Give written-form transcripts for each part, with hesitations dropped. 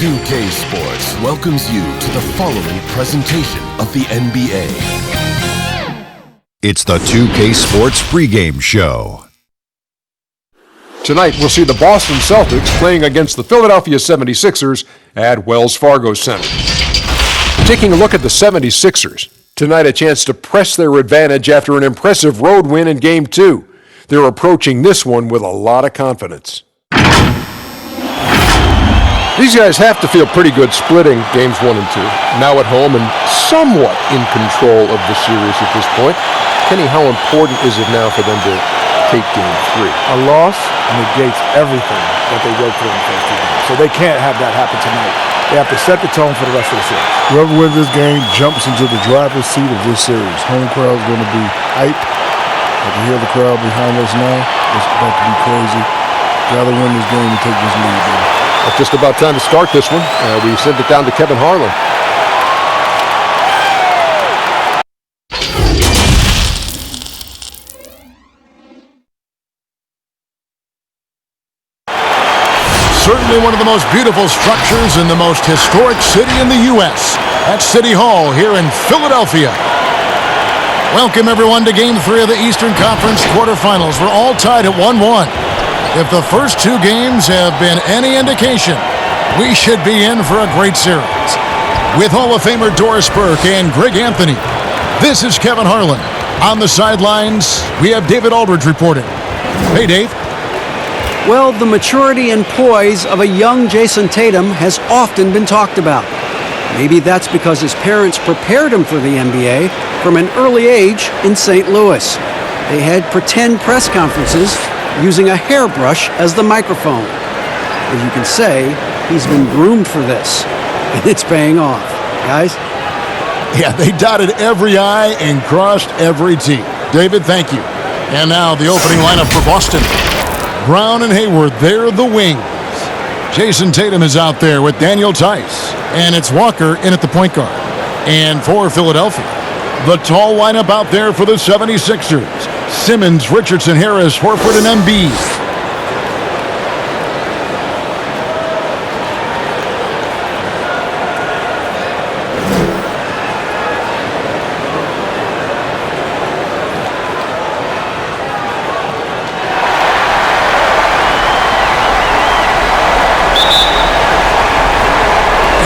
2K Sports welcomes you to the following presentation of the NBA. It's the 2K Sports pregame show. Tonight, we'll see the Boston Celtics playing against the Philadelphia 76ers at Wells Fargo Center. Taking a look at the 76ers, tonight a chance to press their advantage after an impressive road win in Game 2. They're approaching this one with a lot of confidence. These guys have to feel pretty good splitting Games 1 and 2, now at home and somewhat in control of the series at this point. Kenny, how important is it now for them to take Game 3? A loss negates everything that they worked for in the first 2 games. So they can't have that happen tonight. They have to set the tone for the rest of the series. Whoever wins this game jumps into the driver's seat of this series. Home crowd's going to be hype. I can hear the crowd behind us now. It's about to be crazy. Got to win this game and take this lead, baby. It's just about time to start this one. We send it down to Kevin Harlan. Certainly one of the most beautiful structures in the most historic city in the U.S. That's City Hall here in Philadelphia. Welcome, everyone, to Game 3 of the Eastern Conference quarterfinals. We're all tied at 1-1. If the first 2 games have been any indication, we should be in for a great series. With Hall of Famer Doris Burke and Greg Anthony, this is Kevin Harlan. On the sidelines, we have David Aldridge reporting. Hey, Dave. Well, the maturity and poise of a young Jason Tatum has often been talked about. Maybe that's because his parents prepared him for the NBA from an early age in St. Louis. They had pretend press conferences using a hairbrush as the microphone. As you can say, he's been groomed for this, and it's paying off. Guys? Yeah, they dotted every I and crossed every T. David, thank you. And now the opening lineup for Boston. Brown and Hayward, they're the wings. Jason Tatum is out there with Daniel Tice. And it's Walker in at the point guard. And for Philadelphia, the tall lineup out there for the 76ers. Simmons, Richardson, Harris, Horford, and Embiid.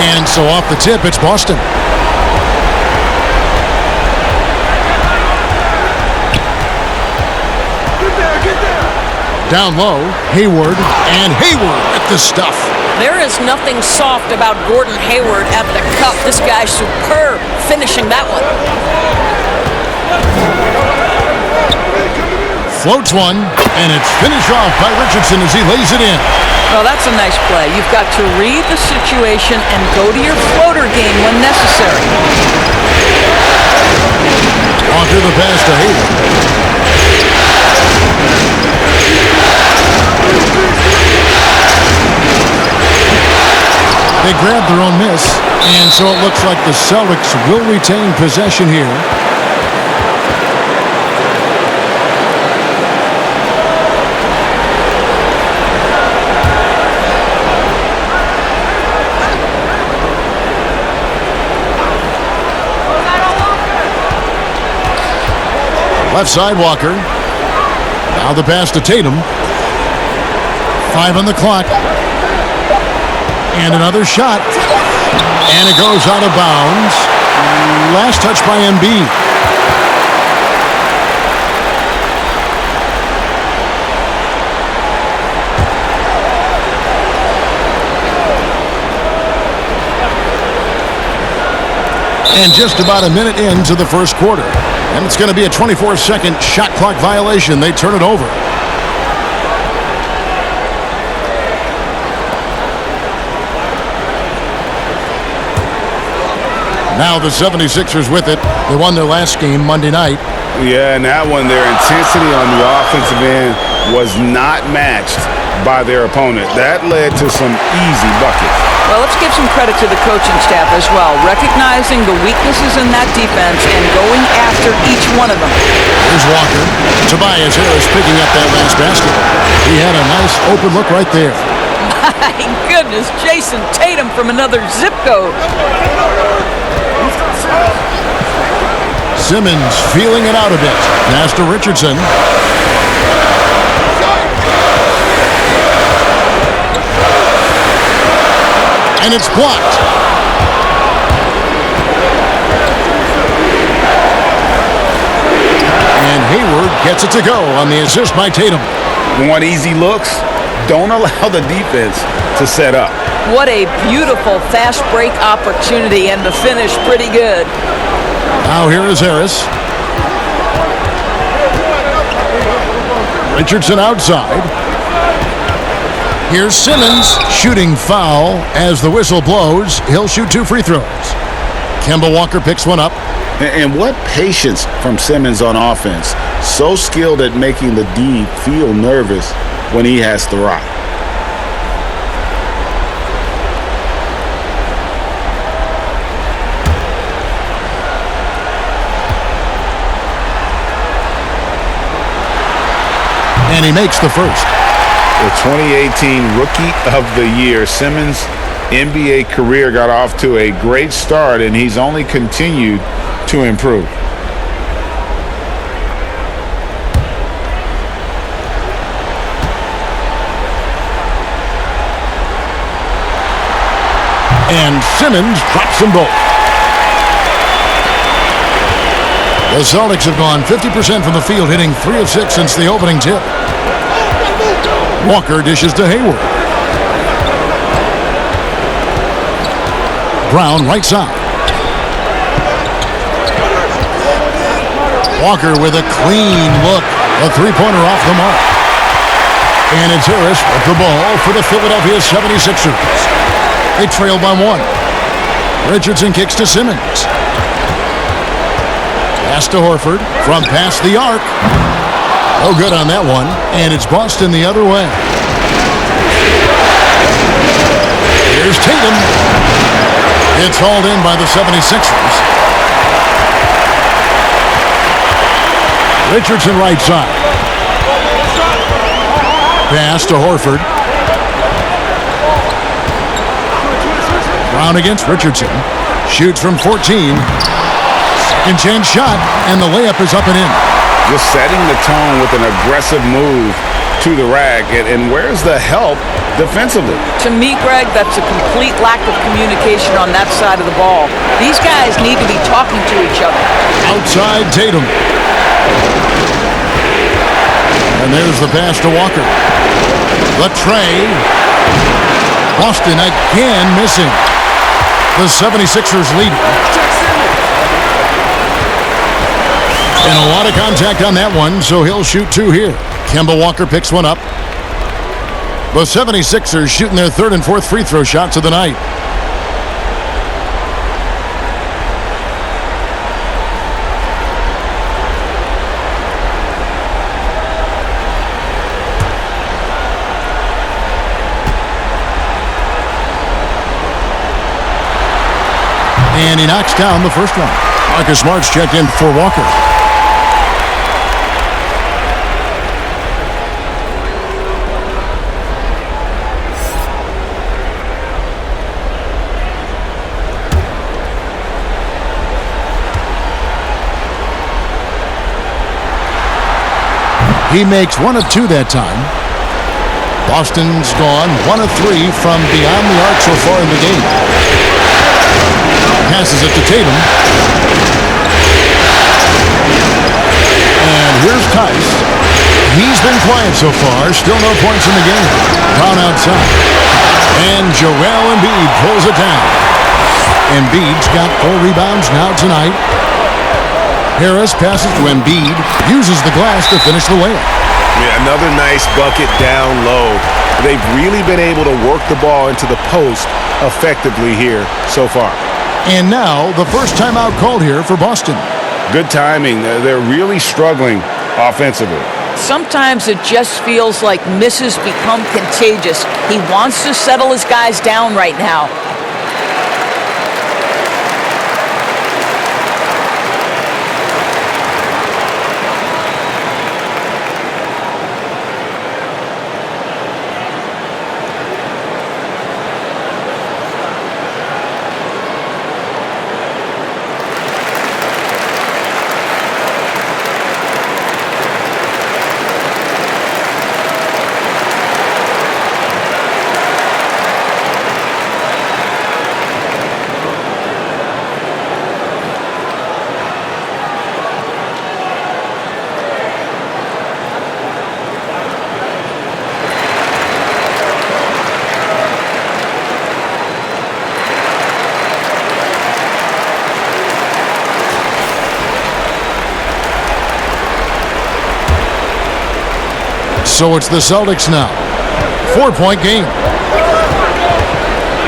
And so off the tip, it's Boston. Get there. Down low, Hayward, and Hayward with the stuff. There is nothing soft about Gordon Hayward at the cup. This guy's superb finishing that one. Floats one, and it's finished off by Richardson as he lays it in. Well, that's a nice play. You've got to read the situation and go to your floater game when necessary. Walker the pass to Hayward. They grabbed their own miss, and so it looks like the Celtics will retain possession here. Left side, Walker. Now the pass to Tatum. 5 on the clock. And another shot. And it goes out of bounds. Last touch by Embiid. And just about a minute into the first quarter. And it's going to be a 24-second shot clock violation. They turn it over. Now the 76ers with it. They won their last game Monday night. Yeah, and that one, their intensity on the offensive end was not matched by their opponent. That led to some easy buckets. Well, let's give some credit to the coaching staff as well, recognizing the weaknesses in that defense and going after each one of them. Here's Walker. Tobias Harris picking up that last basket. He had a nice open look right there. My goodness, Jason Tatum from another zip code. Simmons feeling it out a bit. Pass to Richardson. And it's blocked. And Hayward gets it to go on the assist by Tatum. Want easy looks? Don't allow the defense to set up. What a beautiful fast break opportunity, and the finish pretty good. Now here is Harris. Richardson outside. Here's Simmons, shooting foul as the whistle blows. He'll shoot 2 free throws. Kemba Walker picks one up. And what patience from Simmons on offense. So skilled at making the D feel nervous when he has to rock. And he makes the first. The 2018 Rookie of the Year. Simmons' NBA career got off to a great start, and he's only continued to improve. And Simmons drops them both. The Celtics have gone 50% from the field, hitting 3 of 6 since the opening tip. Walker dishes to Hayward. Brown right side. Walker with a clean look. A three-pointer off the mark. And it's Harris with the ball for the Philadelphia 76ers. They trail by 1. Richardson kicks to Simmons. Pass to Horford from past the arc. No good on that one. And it's Boston the other way. Here's Tatum. It's hauled in by the 76ers. Richardson right side. Pass to Horford. Brown against Richardson. Shoots from 14. Second chance shot, and the layup is up and in. Just setting the tone with an aggressive move to the rack. And where's the help defensively? To me, Greg, that's a complete lack of communication on that side of the ball. These guys need to be talking to each other. Outside Tatum. And there's the pass to Walker. The tray. Boston again missing. The 76ers leading. And a lot of contact on that one, so he'll shoot 2 here. Kemba Walker picks one up. The 76ers shooting their 3rd and 4th free throw shots of the night. And he knocks down the first one. Marcus Smart's checked in for Walker. He makes 1 of 2 that time. Boston's gone 1 of 3 from beyond the arc so far in the game. Passes it to Tatum. And here's Tice. He's been quiet so far. Still no points in the game. Brown outside. And Joel Embiid pulls it down. Embiid's got 4 rebounds now tonight. Harris passes to Embiid. Uses the glass to finish the layup. Yeah, another nice bucket down low. They've really been able to work the ball into the post effectively here so far. And now the first timeout called here for Boston. Good timing. They're really struggling offensively. Sometimes it just feels like misses become contagious. He wants to settle his guys down right now. So it's the Celtics now. 4-point game.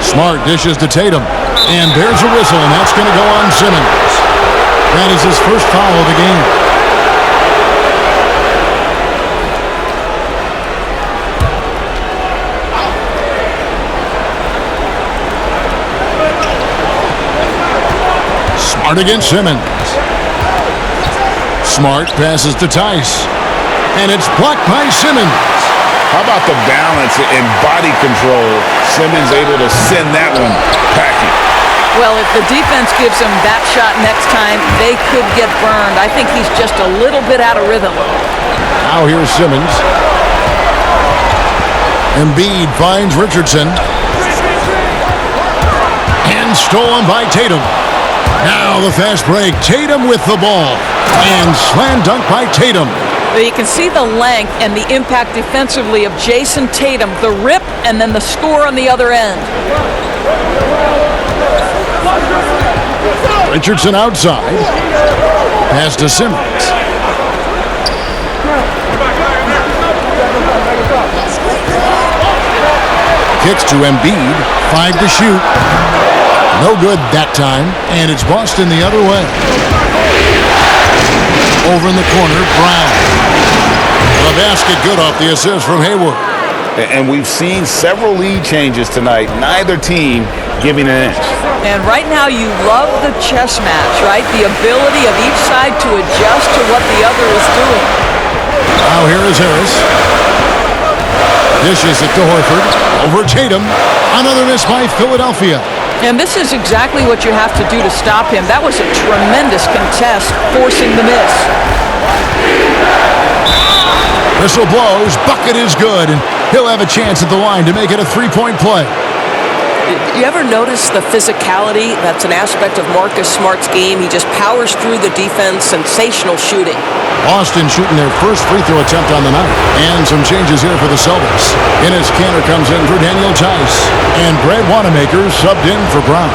Smart dishes to Tatum. And there's a whistle, and that's going to go on Simmons. That is his first foul of the game. Smart against Simmons. Smart passes to Tice. And it's blocked by Simmons. How about the balance and body control? Simmons able to send that one packing. Well, if the defense gives him that shot next time, they could get burned. I think he's just a little bit out of rhythm. Now here's Simmons. Embiid finds Richardson. And stolen by Tatum. Now the fast break. Tatum with the ball. And slam dunk by Tatum. You can see the length and the impact defensively of Jason Tatum. The rip and then the score on the other end. Richardson outside. Pass to Simmons. Kicks to Embiid. 5 to shoot. No good that time. And it's Boston the other way. Over in the corner, Brown. The basket good off the assist from Hayward. And we've seen several lead changes tonight. Neither team giving an inch. And right now you love the chess match, right? The ability of each side to adjust to what the other is doing. Now here is Harris. Dishes it to Horford. Over Tatum. Another miss by Philadelphia. And this is exactly what you have to do to stop him. That was a tremendous contest, forcing the miss. Whistle blows. Bucket is good. And he'll have a chance at the line to make it a 3-point play. You ever notice the physicality? That's an aspect of Marcus Smart's game. He just powers through the defense. Sensational shooting. Boston shooting their first free throw attempt on the night. And some changes here for the Celtics. Enes Kanter comes in for Daniel Tice. And Brad Wanamaker subbed in for Brown.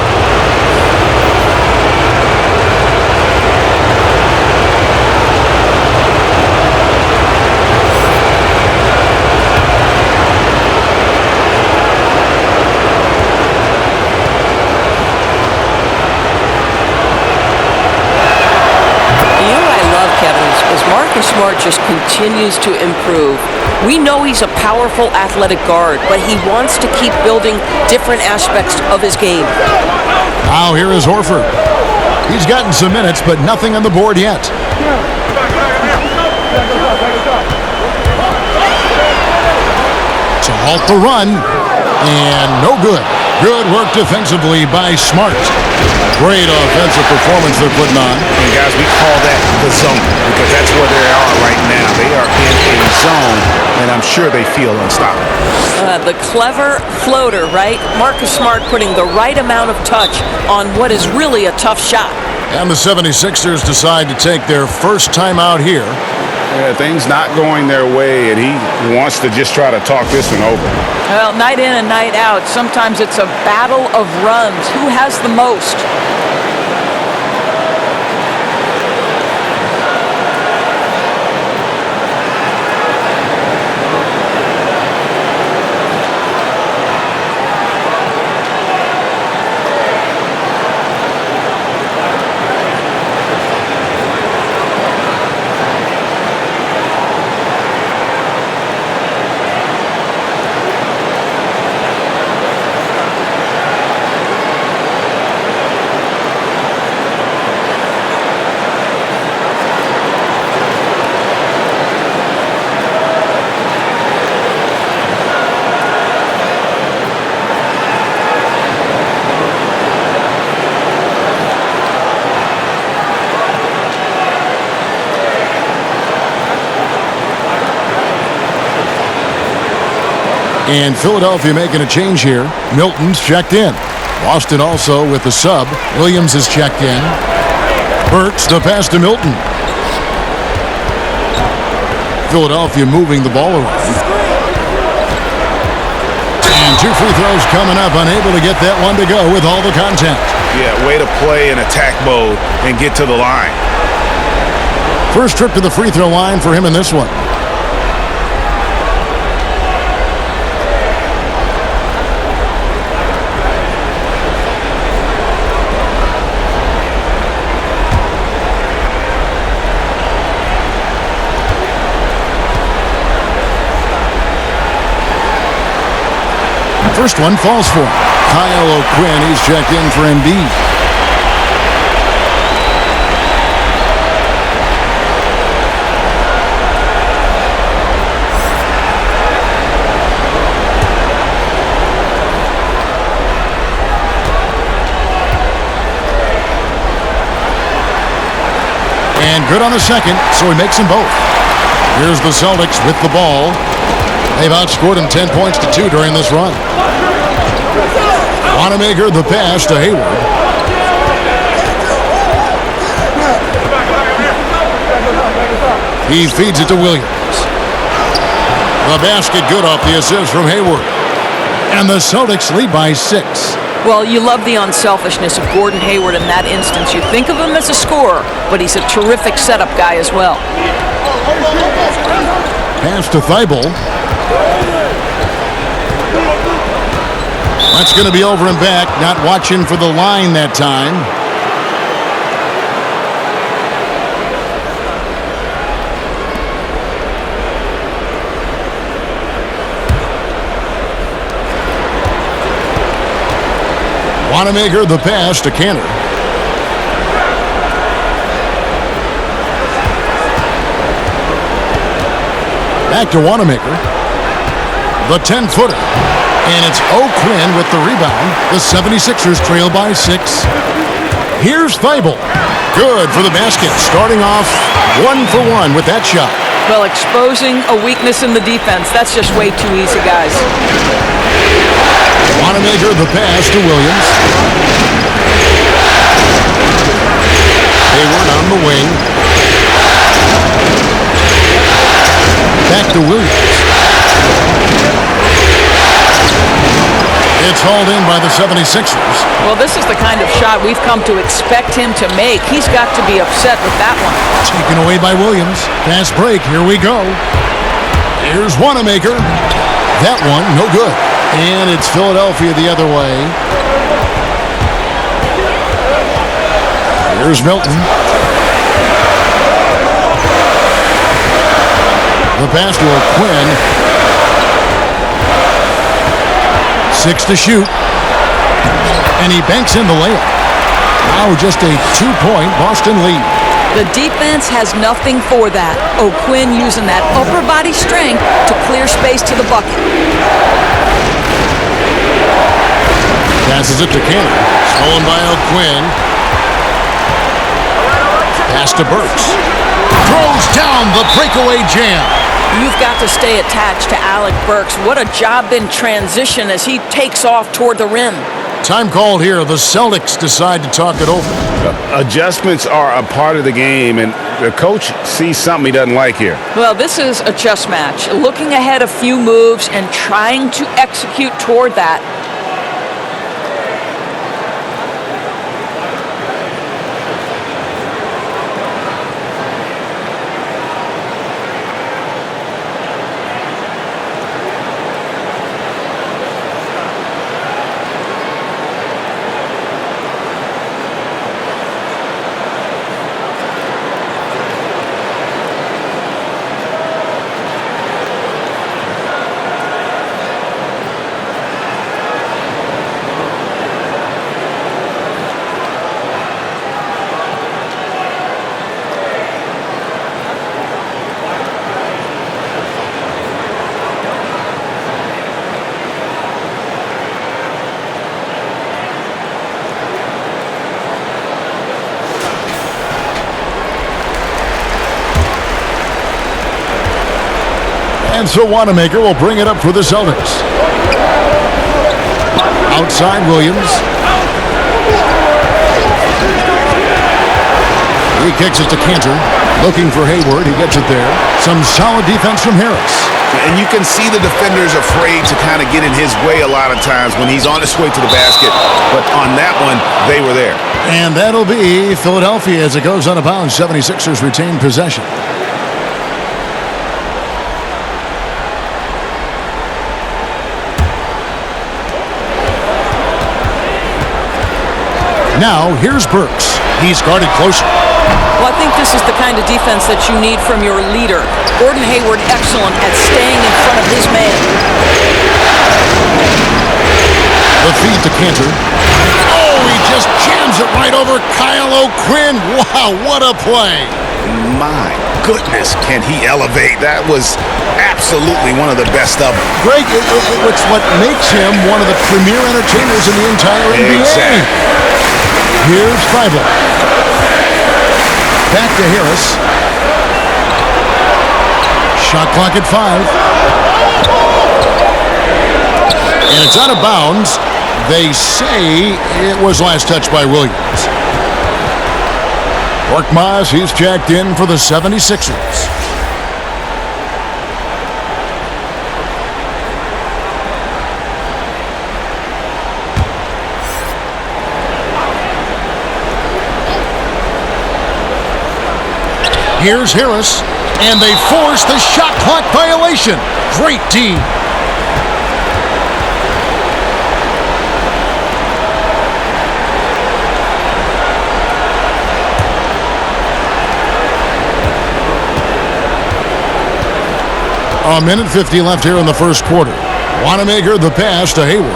Marcus Smart just continues to improve. We know he's a powerful athletic guard, but he wants to keep building different aspects of his game. Now here is Horford. He's gotten some minutes, but nothing on the board yet. To halt the run, and no good. Good work defensively by Smart. Great offensive performance they're putting on. And guys, we call that the zone because that's where they are right now. They are in a zone, and I'm sure they feel unstoppable. The clever floater, right? Marcus Smart putting the right amount of touch on what is really a tough shot. And the 76ers decide to take their first time out here. Yeah, things not going their way, and he wants to just try to talk this one over. Well, night in and night out, sometimes it's a battle of runs. Who has the most? And Philadelphia making a change here. Milton's checked in. Boston also with the sub. Williams is checked in. Burks the pass to Milton. Philadelphia moving the ball around. And 2 free throws coming up. Unable to get that one to go with all the contact. Yeah, way to play in attack mode and get to the line. First trip to the free throw line for him in this one. First one falls for him. Kyle O'Quinn, he's checked in for Embiid. And good on the second, so he makes them both. Here's the Celtics with the ball. They've outscored him 10 points to 2 during this run. Wanamaker the pass to Hayward. He feeds it to Williams. The basket good off the assist from Hayward. And the Celtics lead by 6. Well, you love the unselfishness of Gordon Hayward in that instance. You think of him as a scorer, but he's a terrific setup guy as well. Pass to Thibault. That's going to be over and back. Not watching for the line that time. Wanamaker the pass to Cantor. Back to Wanamaker. The 10-footer. And it's O'Quinn with the rebound. The 76ers trail by 6. Here's Thibault. Good for the basket. Starting off 1 for 1 with that shot. Well, exposing a weakness in the defense, that's just way too easy, guys. Wanamaker the pass to Williams. Hayward on the wing. Back to Williams. It's hauled in by the 76ers. Well, this is the kind of shot we've come to expect him to make. He's got to be upset with that one. Taken away by Williams. Fast break. Here we go. Here's Wanamaker. That one, no good. And it's Philadelphia the other way. Here's Milton. The pass to O'Quinn. 6 to shoot. And he banks in the layup. Now just a 2-point Boston lead. The defense has nothing for that. O'Quinn using that upper body strength to clear space to the bucket. Passes it to Cantor. Stolen by O'Quinn. Pass to Burks. Throws down the breakaway jam. You've got to stay attached to Alec Burks. What a job in transition as he takes off toward the rim. Time called here. The Celtics decide to talk it over. Adjustments are a part of the game, and the coach sees something he doesn't like here. Well, this is a chess match. Looking ahead a few moves and trying to execute toward that. And so Wanamaker will bring it up for the Celtics. Outside Williams. He kicks it to Cantor. Looking for Hayward. He gets it there. Some solid defense from Harris. And you can see the defenders afraid to kind of get in his way a lot of times when he's on his way to the basket. But on that one, they were there. And that'll be Philadelphia as it goes out of bounds. 76ers retain possession. Now, here's Burks. He's guarded closer. Well, I think this is the kind of defense that you need from your leader. Gordon Hayward excellent at staying in front of his man. O'Quinn, wow, what a play. My goodness, can he elevate? That was absolutely one of the best of them. Greg, it's what makes him one of the premier entertainers in the entire NBA. Exactly. Here's Thibault. Back to Harris. Shot clock at 5. And it's out of bounds. They say it was last touched by Williams. Korkmaz, he's checked in for the 76ers. Here's Harris, and they force the shot clock violation. Great D. A minute 50 left here in the first quarter. Wanamaker the pass to Hayward.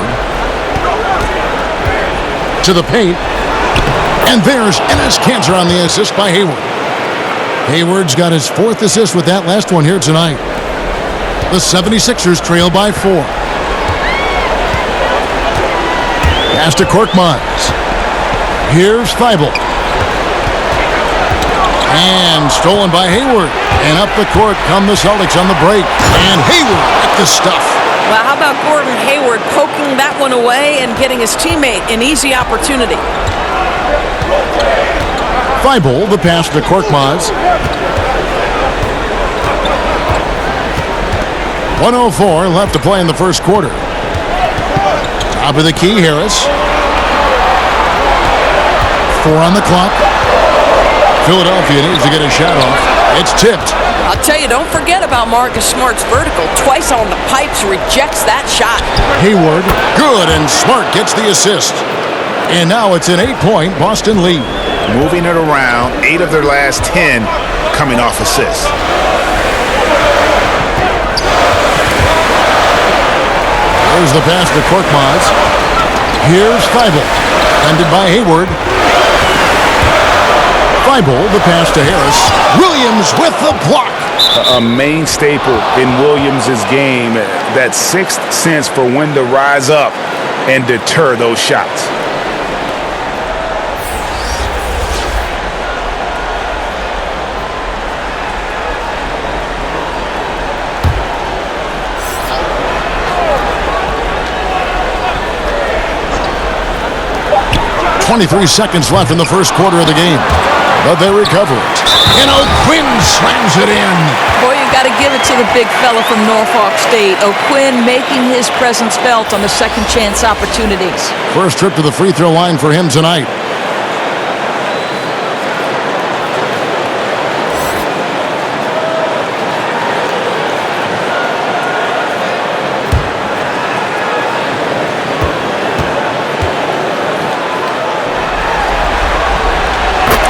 To the paint. And there's Enes Kanter on the assist by Hayward. Hayward's got his 4th assist with that last one here tonight. The 76ers trail by 4. Pass to Korkmaz. Here's Thibault. And stolen by Hayward. And up the court come the Celtics on the break. And Hayward with the stuff. Well, how about Gordon Hayward poking that one away and getting his teammate an easy opportunity? Thibault, the pass to Korkmaz. 1:04 left to play in the first quarter. Top of the key, Harris. 4 on the clock. Philadelphia needs to get a shot off. It's tipped. I'll tell you, don't forget about Marcus Smart's vertical. Twice on the pipes, rejects that shot. Hayward, good, and Smart gets the assist. And now it's an 8-point Boston lead. Moving it around, 8 of their last 10 coming off assists. There's the pass to Korkmaz. Here's Thibault, defended by Hayward. Thibault, the pass to Harris. Williams with the block. A main staple in Williams' game, that 6th sense for when to rise up and deter those shots. .23 seconds left in the first quarter of the game. But they recover it. And O'Quinn slams it in. Boy, you got to give it to the big fella from Norfolk State. O'Quinn making his presence felt on the second chance opportunities. First trip to the free throw line for him tonight.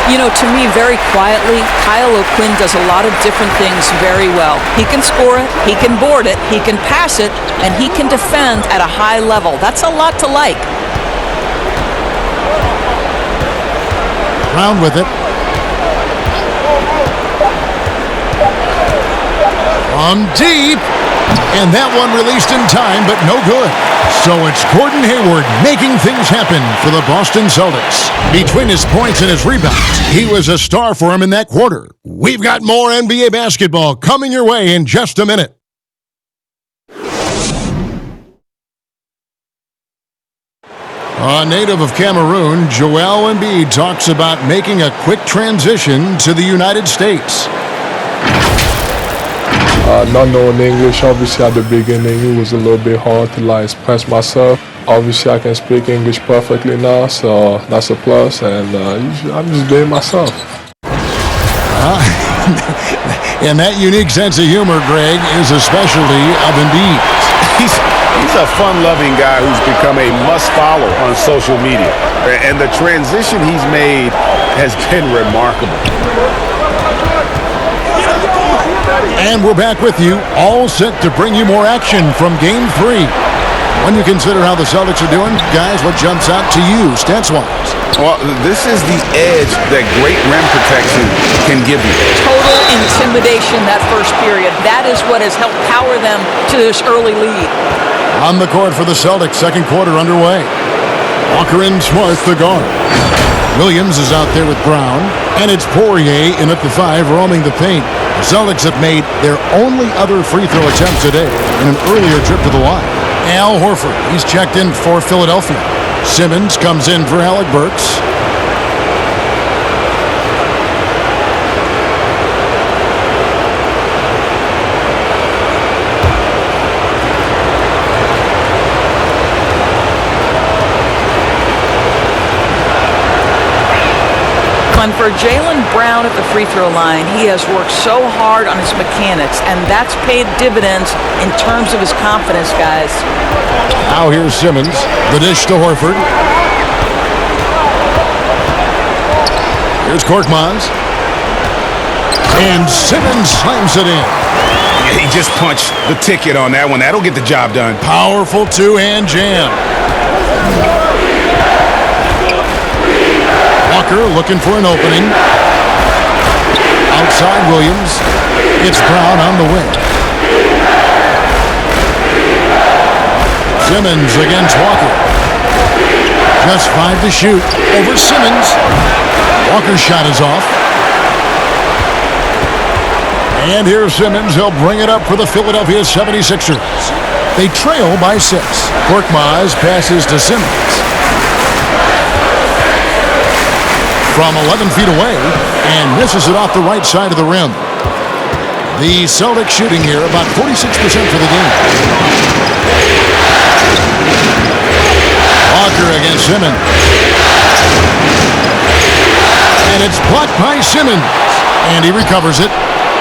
You know, to me, very quietly, Kyle O'Quinn does a lot of different things very well. He can score it, he can board it, he can pass it, and he can defend at a high level. That's a lot to like. Round with it. From deep. And that one released in time, but no good. So it's Gordon Hayward making things happen for the Boston Celtics. Between his points and his rebounds, he was a star for him in that quarter. We've got more NBA basketball coming your way in just a minute. A native of Cameroon, Joel Embiid talks about making a quick transition to the United States. Not knowing English, obviously at the beginning it was a little bit hard to express myself. Obviously I can speak English perfectly now, so that's a plus, and I'm just being myself. And that unique sense of humor, Greg, is a specialty of Embiid. He's a fun-loving guy who's become a must-follow on social media. And the transition he's made has been remarkable. And we're back with you, all set to bring you more action from Game 3. When you consider how the Celtics are doing, guys, what jumps out to you stats-wise? Well, this is the edge that great rim protection can give you. Total intimidation that first period. That is what has helped power them to this early lead. On the court for the Celtics, second quarter underway. Walker and Smart, the guard. Williams is out there with Brown, and it's Poirier in at the 5, roaming the paint. The Celtics have made their only other free throw attempt today in an earlier trip to the line. Al Horford, he's checked in for Philadelphia. Simmons comes in for Alec Burks. And for Jaylen Brown at the free throw line, he has worked so hard on his mechanics, and that's paid dividends in terms of his confidence, guys. Now here's Simmons. The dish to Horford. Here's Korkmaz. And Simmons slams it in. Yeah, he just punched the ticket on that one. That'll get the job done. Powerful two-hand jam. Walker looking for an opening. Outside Williams. It's Brown on the wing. Simmons against Walker. Just 5 to shoot. Over Simmons. Walker's shot is off. And here's Simmons. He'll bring it up for the Philadelphia 76ers. They trail by 6. Korkmaz passes to Simmons. From 11 feet away and misses it off the right side of the rim. The Celtics shooting here about 46% for the game. Walker against Simmons. And it's blocked by Simmons. And he recovers it.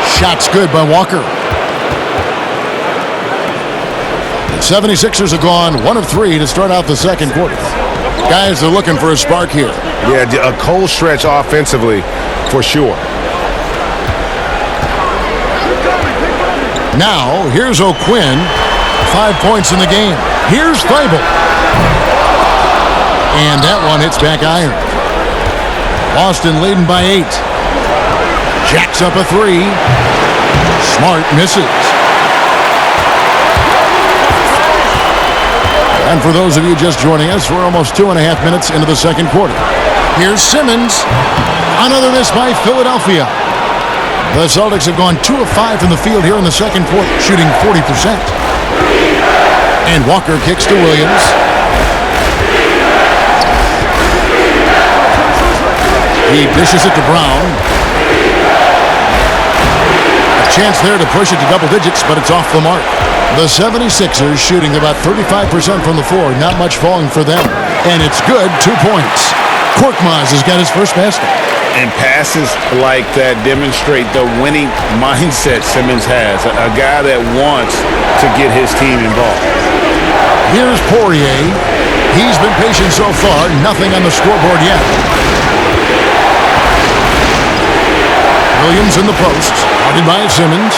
Shot's good by Walker. The 76ers have gone 1 of 3 to start out the second quarter. Guys are looking for a spark here. Yeah, a cold stretch offensively for sure. Now, here's O'Quinn. 5 points in the game. Here's Thibault. And that one hits back iron. Boston leading by 8. Jacks up a 3. Smart misses. And for those of you just joining us, we're almost 2.5 minutes into the second quarter. Here's Simmons. Another miss by Philadelphia. The Celtics have gone 2 of 5 from the field here in the second quarter, shooting 40%. And Walker kicks to Williams. He dishes it to Brown. A chance there to push it to double digits, but it's off the mark. The 76ers shooting about 35% from the floor. Not much falling for them. And it's good. 2 points. Korkmaz has got his first basket. And passes like that demonstrate the winning mindset Simmons has. A guy that wants to get his team involved. Here's Poirier. He's been patient so far. Nothing on the scoreboard yet. Williams in the post. Guarded by Simmons.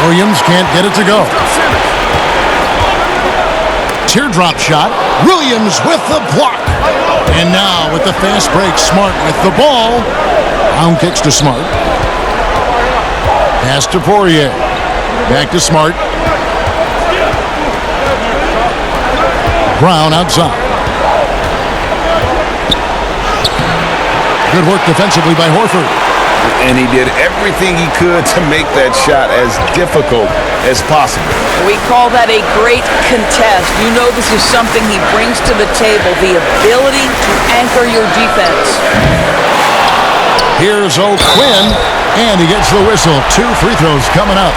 Williams can't get it to go. Teardrop shot. Williams with the block. And now with the fast break, Smart with the ball. Brown kicks to Smart. Pass to Poirier. Back to Smart. Brown outside. Good work defensively by Horford. And he did everything he could to make that shot as difficult as possible. We call that a great contest. You know this is something he brings to the table, the ability to anchor your defense. Here's O'Quinn, and he gets the whistle. 2 free throws coming up.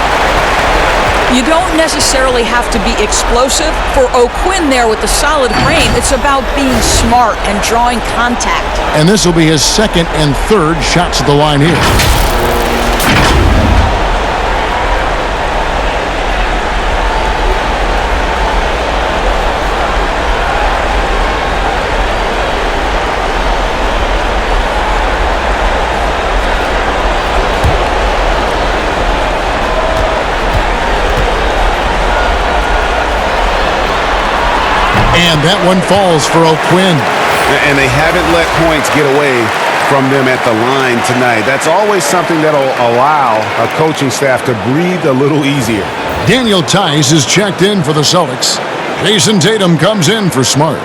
You don't necessarily have to be explosive. For O'Quinn there with the solid frame, it's about being smart and drawing contact. And this will be his second and third shots at the line here. And that one falls for O'Quinn. and they haven't let points get away from them at the line tonight. That's always something that'll allow a coaching staff to breathe a little easier. Daniel Tice is checked in for the Celtics. Jason Tatum comes in for Smart.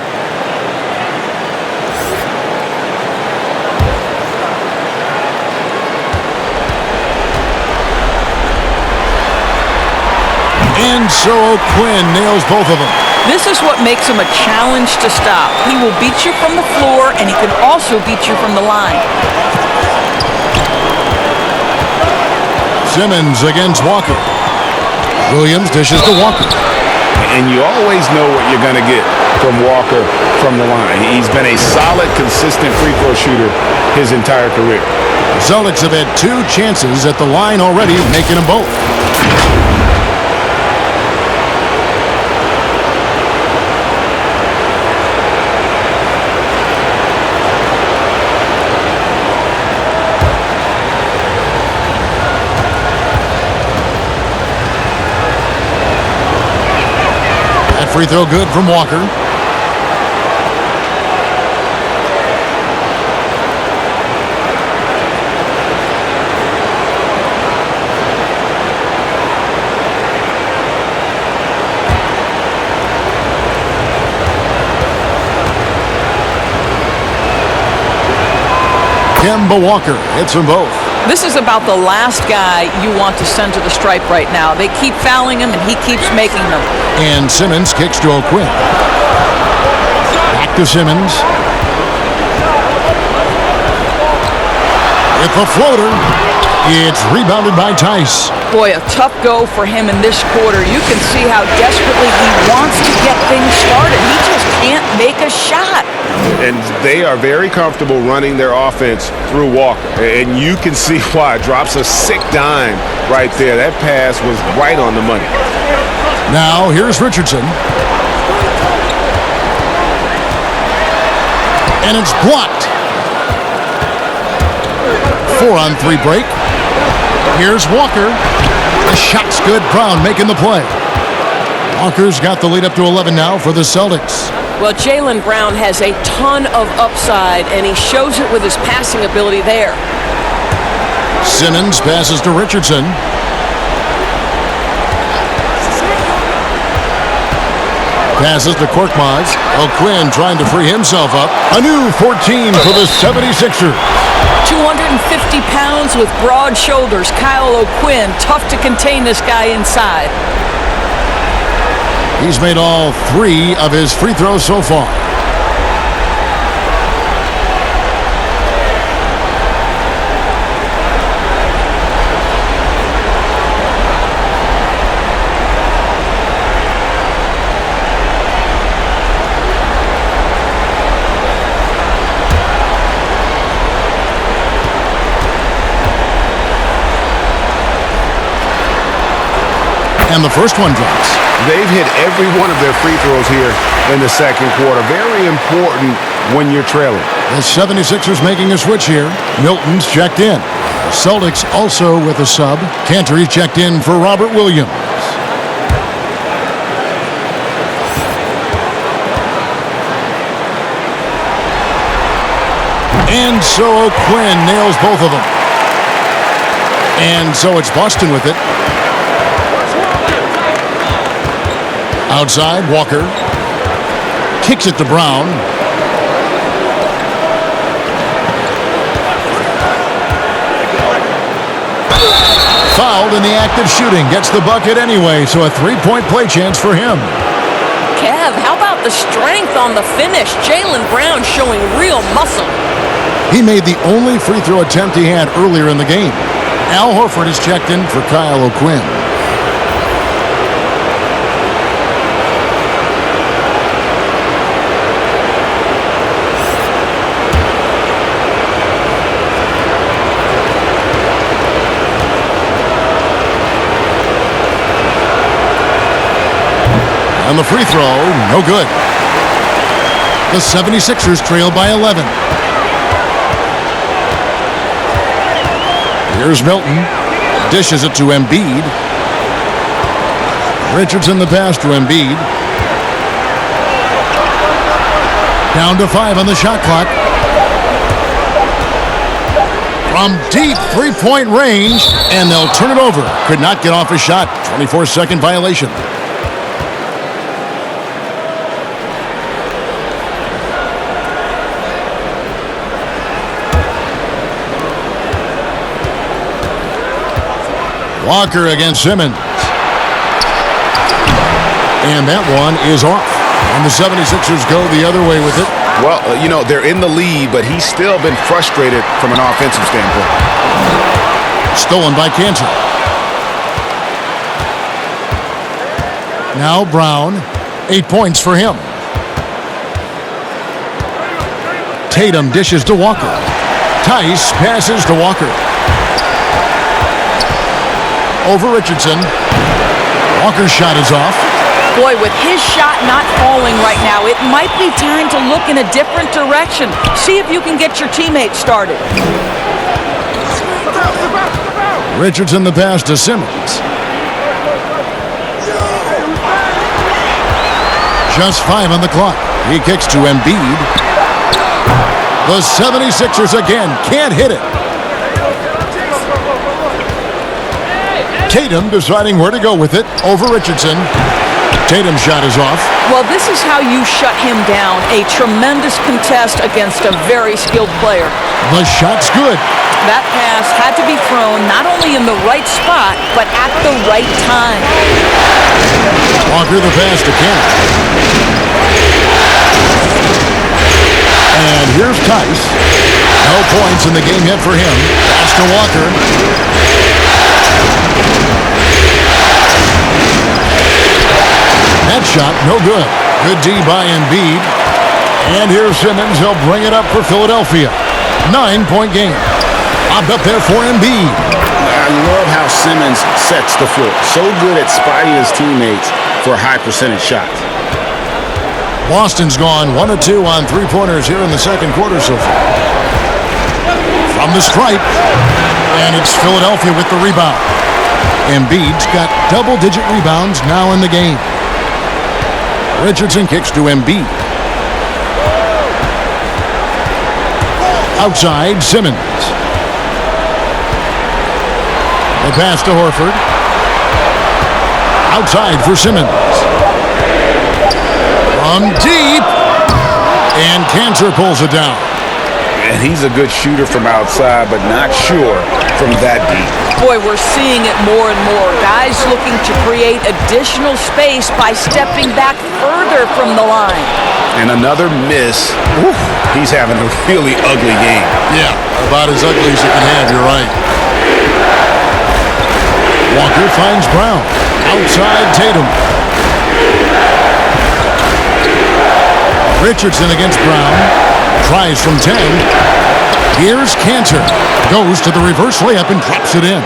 And so Quinn nails both of them. This is what makes him a challenge to stop. He will beat you from the floor, and he can also beat you from the line. Simmons against Walker. Williams dishes to Walker. And you always know what you're going to get from Walker from the line. He's been a solid, consistent free throw shooter his entire career. The Celtics have had 2 chances at the line already, making them both. Free throw good from Walker. Kemba Walker hits them both. This is about the last guy you want to send to the stripe right now. They keep fouling him, and he keeps making them. And Simmons kicks to O'Quinn. Back to Simmons. With the floater. It's rebounded by Tice. Boy, a tough go for him in this quarter. You can see how desperately he wants to get things started. He just can't make a shot. And they are very comfortable running their offense through Walker. And you can see why. Drops a sick dime right there. That pass was right on the money. Now, here's Richardson. And it's blocked. 4-on-3 break. Here's Walker. The shot's good. Brown making the play. Walker's got the lead up to 11 now for the Celtics. Well, Jaylen Brown has a ton of upside, and he shows it with his passing ability there. Simmons passes to Richardson. Passes to Korkmaz. O'Quinn trying to free himself up. A new 14 for the 76ers. 250 pounds with broad shoulders. Kyle O'Quinn, tough to contain this guy inside. He's made all 3 of his free throws so far. And the first one drops. They've hit every one of their free throws here in the second quarter. Very important when you're trailing. The 76ers making a switch here. Milton's checked in. The Celtics also with a sub. Cantor checked in for Robert Williams. And so O'Quinn nails both of them. And so it's Boston with it. Outside, Walker kicks it to Brown. Fouled in the act of shooting. Gets the bucket anyway, so a 3-point play chance for him. Kev, how about the strength on the finish? Jaylen Brown showing real muscle. He made the only free throw attempt he had earlier in the game. Al Horford is checked in for Kyle O'Quinn. And the free throw, no good. The 76ers trail by 11. Here's Milton. Dishes it to Embiid. Richardson the pass to Embiid. Down to 5 on the shot clock. From deep three-point range, and they'll turn it over. Could not get off a shot. 24-second violation. Walker against Simmons. And that one is off. And the 76ers go the other way with it. Well, they're in the lead, but he's still been frustrated from an offensive standpoint. Stolen by Cantor. Now Brown. 8 points for him. Tatum dishes to Walker. Tice passes to Walker. Over Richardson. Walker's shot is off. Boy, with his shot not falling right now, it might be time to look in a different direction. See if you can get your teammates started. Richardson the pass to Simmons. Just 5 on the clock. He kicks to Embiid. The 76ers again can't hit it. Tatum deciding where to go with it over Richardson. Tatum's shot is off. Well, this is how you shut him down. A tremendous contest against a very skilled player. The shot's good. That pass had to be thrown not only in the right spot, but at the right time. Walker the pass to Kent. And here's Tice. No points in the game yet for him. Pass to Walker. That shot, no good. Good D by Embiid. And here's Simmons. He'll bring it up for Philadelphia. 9-point game. Lobbed up there for Embiid. I love how Simmons sets the floor. So good at spotting his teammates for high percentage shots. Boston's gone 1 of 2 on three-pointers here in the second quarter so far. From the stripe. And it's Philadelphia with the rebound. Embiid's got double-digit rebounds now in the game. Richardson kicks to Embiid. Outside, Simmons. The pass to Horford. Outside for Simmons. From deep. And Cantor pulls it down. And he's a good shooter from outside, but not sure from that deep. Boy, we're seeing it more and more. Guys looking to create additional space by stepping back further from the line. And another miss. Whew, he's having a really ugly game. Yeah, about as ugly as you can have, you're right. Walker finds Brown. Outside Tatum. Richardson against Brown. Tries from 10. Here's Cantor. Goes to the reverse layup and drops it in.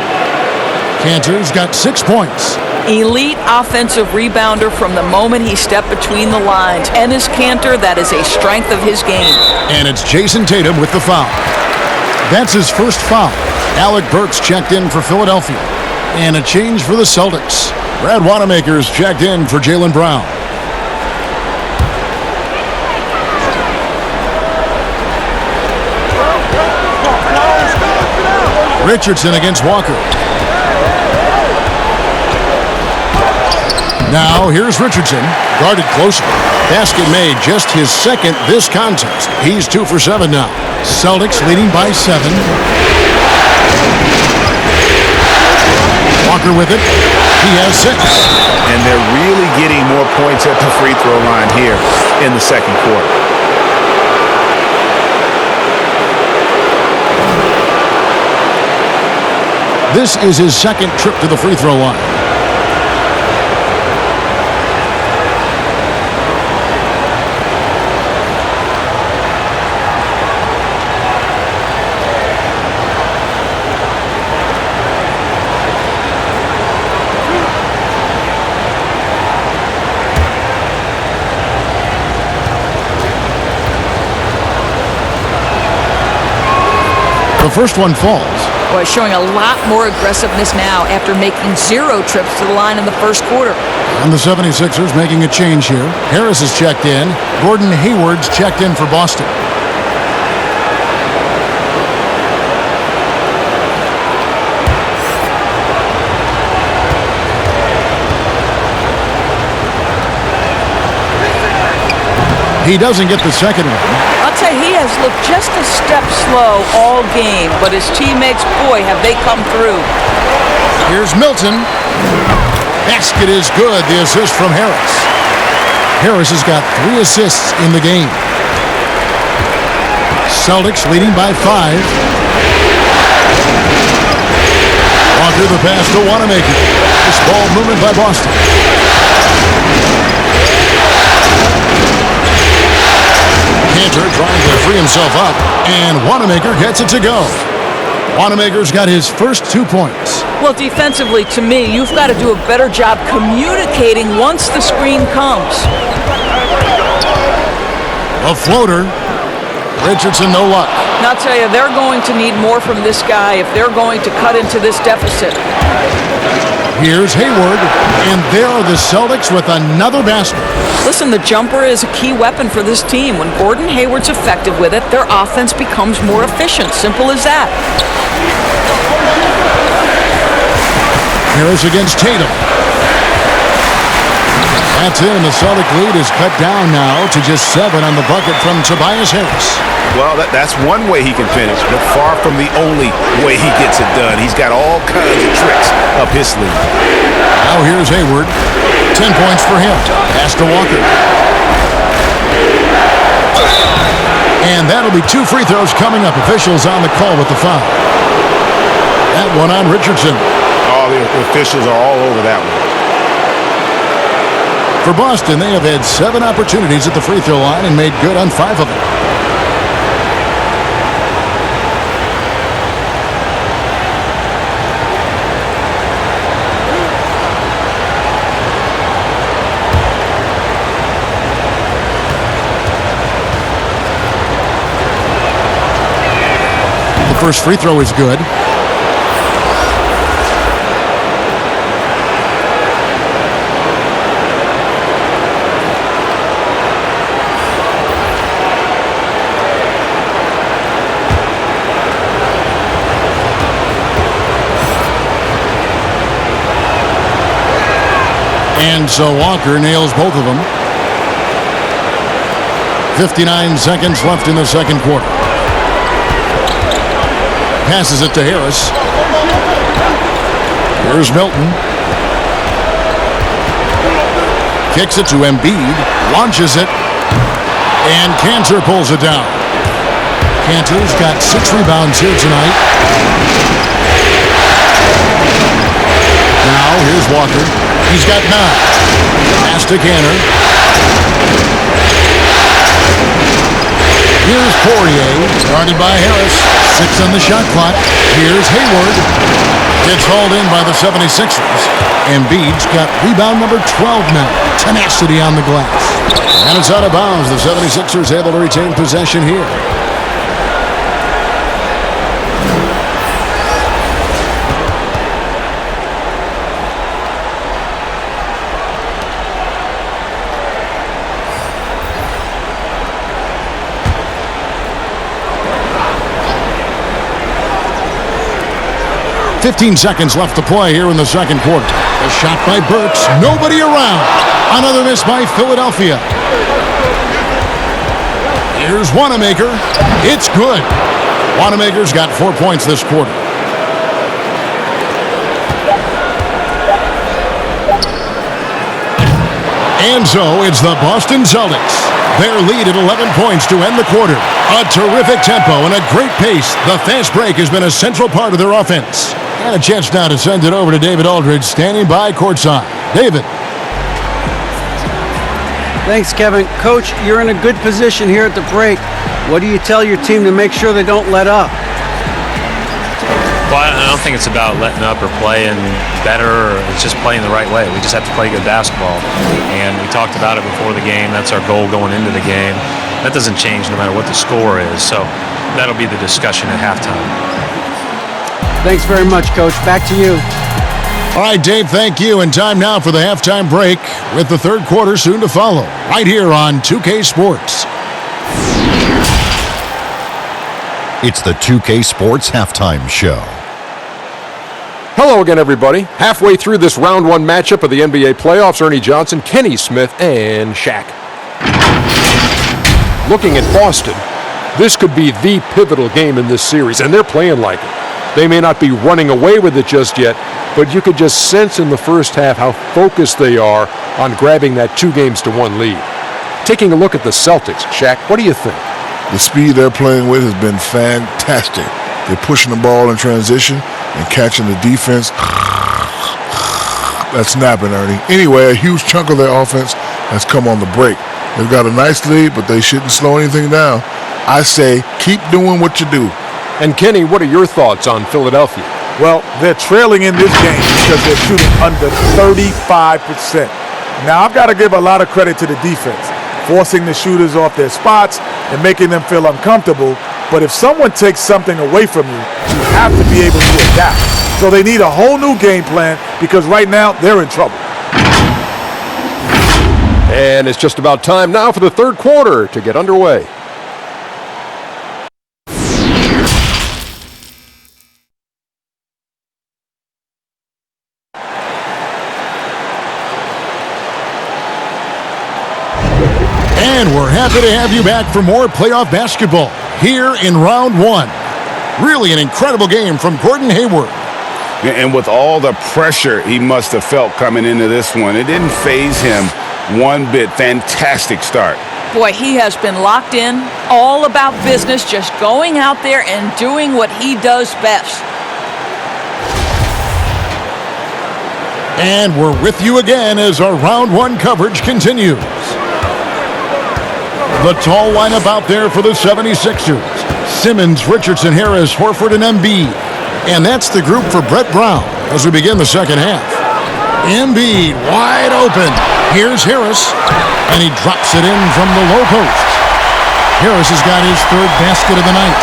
Cantor's got 6 points. Elite offensive rebounder from the moment he stepped between the lines. Enes Kanter, that is a strength of his game. And it's Jason Tatum with the foul. That's his first foul. Alec Burks checked in for Philadelphia. And a change for the Celtics. Brad Wanamaker's checked in for Jaylen Brown. Richardson against Walker. Now here's Richardson, guarded closely. Basket made, just his second this contest. He's 2 for 7 now. Celtics leading by 7. Walker with it. He has 6. And they're really getting more points at the free throw line here in the second quarter. This is his second trip to the free throw line. The first one falls. Boy, showing a lot more aggressiveness now after making 0 trips to the line in the first quarter. And the 76ers making a change here. Harris is checked in. Gordon Hayward's checked in for Boston. He doesn't get the second one. I'll tell you, he has looked just a step slow all game, but his teammates, boy, have they come through. Here's Milton. Basket is good. The assist from Harris. Harris has got 3 assists in the game. Celtics leading by 5. Walker the pass to Wanamaker. Nice ball movement by Boston. Cantor trying to free himself up, and Wanamaker gets it to go. Wanamaker's got his first 2 points. Well, defensively, to me, you've got to do a better job communicating once the screen comes. A floater. Richardson, no luck. Now, I'll tell you, they're going to need more from this guy if they're going to cut into this deficit. Here's Hayward, and there are the Celtics with another basket. Listen, the jumper is a key weapon for this team. When Gordon Hayward's effective with it, their offense becomes more efficient. Simple as that. Harris against Tatum. That's it, and the Celtic lead is cut down now to just 7 on the bucket from Tobias Harris. Well, that's one way he can finish, but far from the only way he gets it done. He's got all kinds of tricks up his sleeve. Now here's Hayward. 10 points for him. Pass to Walker. And that'll be 2 free throws coming up. Officials on the call with the foul. That one on Richardson. Oh, the officials are all over that one. For Boston, they have had 7 opportunities at the free throw line and made good on 5 of them. The first free throw is good. And so Walker nails both of them. 59 seconds left in the second quarter. Passes it to Harris. Here's Milton. Kicks it to Embiid. Launches it. And Cantor pulls it down. Cantor's got 6 rebounds here tonight. Now here's Walker. He's got 9. Pass to Cantor. Here's Poirier, guarded by Harris. 6 on the shot clock. Here's Hayward. Gets hauled in by the 76ers. Embiid's got rebound number 12 now. Tenacity on the glass. And it's out of bounds. The 76ers able to retain possession here. .15 seconds left to play here in the second quarter. A shot by Burks. Nobody around. Another miss by Philadelphia. Here's Wanamaker. It's good. Wanamaker's got 4 points this quarter. And so it's the Boston Celtics. Their lead at 11 points to end the quarter. A terrific tempo and a great pace. The fast break has been a central part of their offense. And a chance now to send it over to David Aldridge, standing by courtside. David. Thanks, Kevin. Coach, you're in a good position here at the break. What do you tell your team to make sure they don't let up? Well, I don't think it's about letting up or playing better. Or it's just playing the right way. We just have to play good basketball. And we talked about it before the game. That's our goal going into the game. That doesn't change no matter what the score is. So that'll be the discussion at halftime. Thanks very much, Coach. Back to you. All right, Dave, thank you. And time now for the halftime break with the third quarter soon to follow right here on 2K Sports. It's the 2K Sports Halftime Show. Hello again, everybody. Halfway through this round one matchup of the NBA playoffs, Ernie Johnson, Kenny Smith, and Shaq. Looking at Boston, this could be the pivotal game in this series, and they're playing like it. They may not be running away with it just yet, but you could just sense in the first half how focused they are on grabbing that 2-1 lead. Taking a look at the Celtics, Shaq, what do you think? The speed they're playing with has been fantastic. They're pushing the ball in transition and catching the defense. That's snapping, Ernie. Anyway, a huge chunk of their offense has come on the break. They've got a nice lead, but they shouldn't slow anything down. I say keep doing what you do. And Kenny, what are your thoughts on Philadelphia? Well, they're trailing in this game because they're shooting under 35%. Now, I've got to give a lot of credit to the defense, forcing the shooters off their spots and making them feel uncomfortable. But if someone takes something away from you, you have to be able to adapt. So they need a whole new game plan because right now they're in trouble. And it's just about time now for the third quarter to get underway. And we're happy to have you back for more playoff basketball here in round one. Really an incredible game from Gordon Hayward. And with all the pressure he must have felt coming into this one, it didn't faze him one bit. Fantastic start. Boy, he has been locked in, all about business, just going out there and doing what he does best. And we're with you again as our round one coverage continues. The tall lineup out there for the 76ers. Simmons, Richardson, Harris, Horford, and Embiid. And that's the group for Brett Brown as we begin the second half. Embiid wide open. Here's Harris, and he drops it in from the low post. Harris has got his third basket of the night.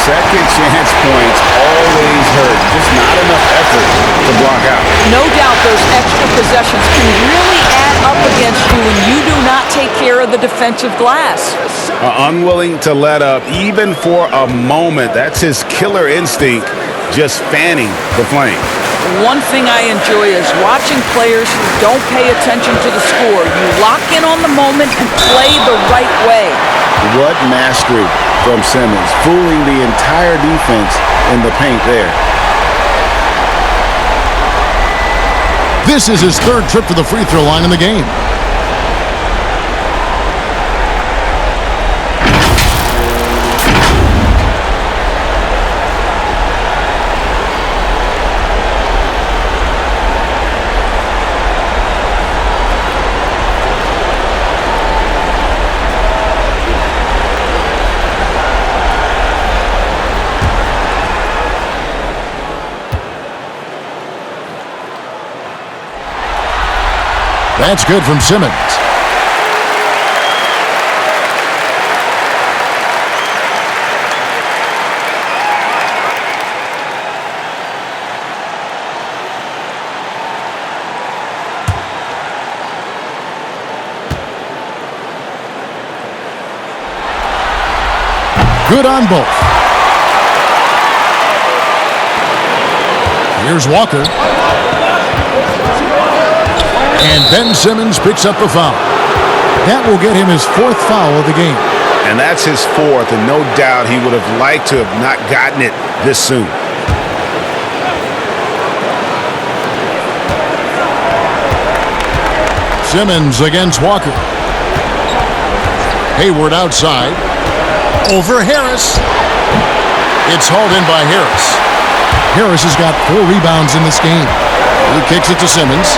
Second chance points always hurt. Just not enough effort to block out. No doubt those extra possessions can really add up against you when you do not take care of the defensive glass. Unwilling to let up even for a moment. That's his killer instinct, just fanning the flame. One thing I enjoy is watching players who don't pay attention to the score. You lock in on the moment and play the right way. What mastery from Simmons, fooling the entire defense in the paint there. This is his third trip to the free throw line in the game. That's good from Simmons. Good on both. Here's Walker. And Ben Simmons picks up the foul. That will get him his fourth foul of the game. And that's his fourth, and no doubt he would have liked to have not gotten it this soon. Simmons against Walker. Hayward outside. Over Harris. It's hauled in by Harris. Harris has got 4 rebounds in this game. He kicks it to Simmons.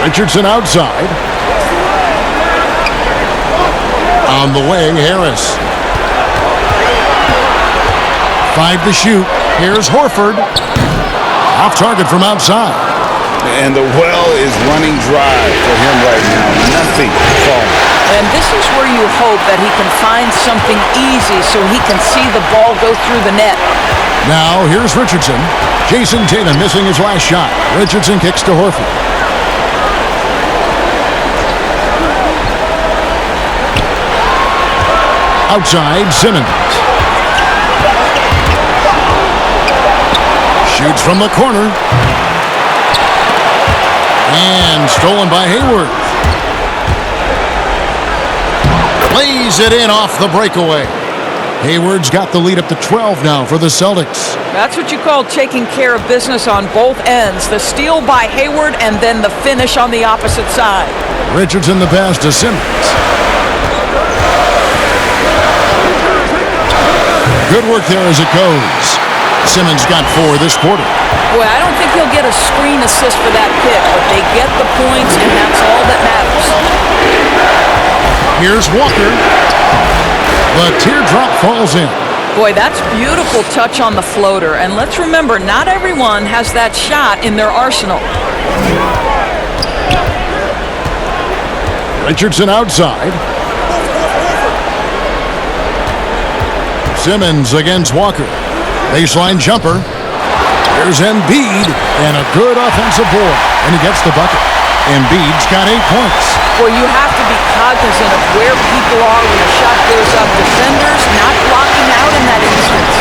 Richardson outside. On the way, Harris. 5 to shoot. Here's Horford. Off target from outside. And the well is running dry for him right now. Nothing falling. And this is where you hope that he can find something easy so he can see the ball go through the net. Now, here's Richardson. Jason Tatum missing his last shot. Richardson kicks to Horford. Outside, Simmons. Shoots from the corner. And stolen by Hayward. Lays it in off the breakaway. Hayward's got the lead up to 12 now for the Celtics. That's what you call taking care of business on both ends. The steal by Hayward and then the finish on the opposite side. Richardson the pass to Simmons. Good work there as it goes. Simmons got 4 this quarter. Boy, I don't think he'll get a screen assist for that pick, but they get the points, and that's all that matters. Here's Walker. The teardrop falls in. Boy, that's beautiful touch on the floater. And let's remember, not everyone has that shot in their arsenal. Richardson outside. Simmons against Walker. Baseline jumper. Here's Embiid, and a good offensive board. And he gets the bucket. Embiid's got 8 points. Well, you have to be cognizant of where people are when the shot goes up. Defenders not blocking out in that instance.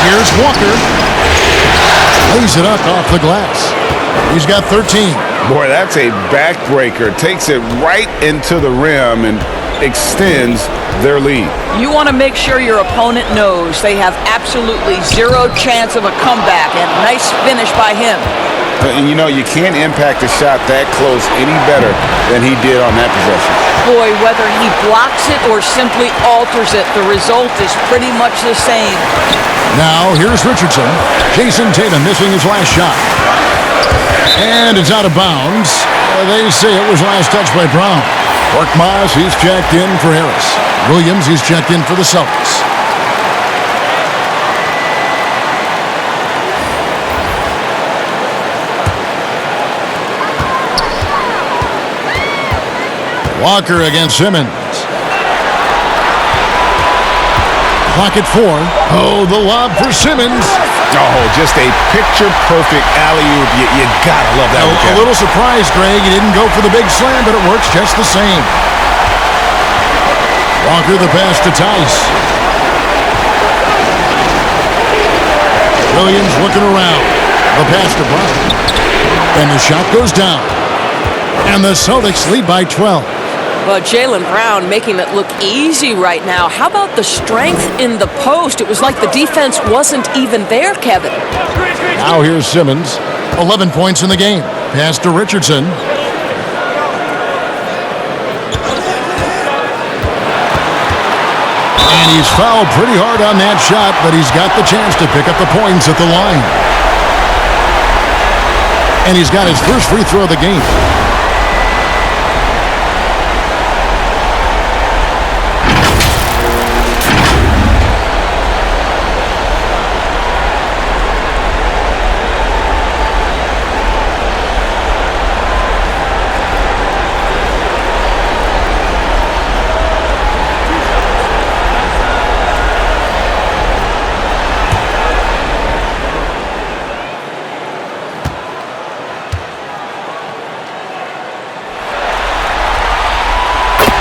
Here's Walker. Lays it up off the glass. He's got 13. Boy, that's a backbreaker. Takes it right into the rim and extends their lead. You want to make sure your opponent knows they have absolutely zero chance of a comeback, and nice finish by him. And you know, you can't impact a shot that close any better than he did on that possession. Boy, whether he blocks it or simply alters it, the result is pretty much the same. Now, here's Richardson. Jason Tatum missing his last shot. And it's out of bounds. They say it was last touched by Brown. Korkmaz, he's checked in for Harris. Williams, he's checked in for the Celtics. Walker against Simmons. Clock at 4. Oh, the lob for Simmons. Oh, just a picture-perfect alley-oop. You gotta love that. A little surprised, Greg. He didn't go for the big slam, but it works just the same. Walker the pass to Tice. Williams looking around. The pass to Brown. And the shot goes down. And the Celtics lead by 12. Well, Jaylen Brown making it look easy right now. How about the strength in the post? It was like the defense wasn't even there, Kevin. Now here's Simmons. 11 points in the game. Pass to Richardson. And he's fouled pretty hard on that shot, but he's got the chance to pick up the points at the line. And he's got his first free throw of the game.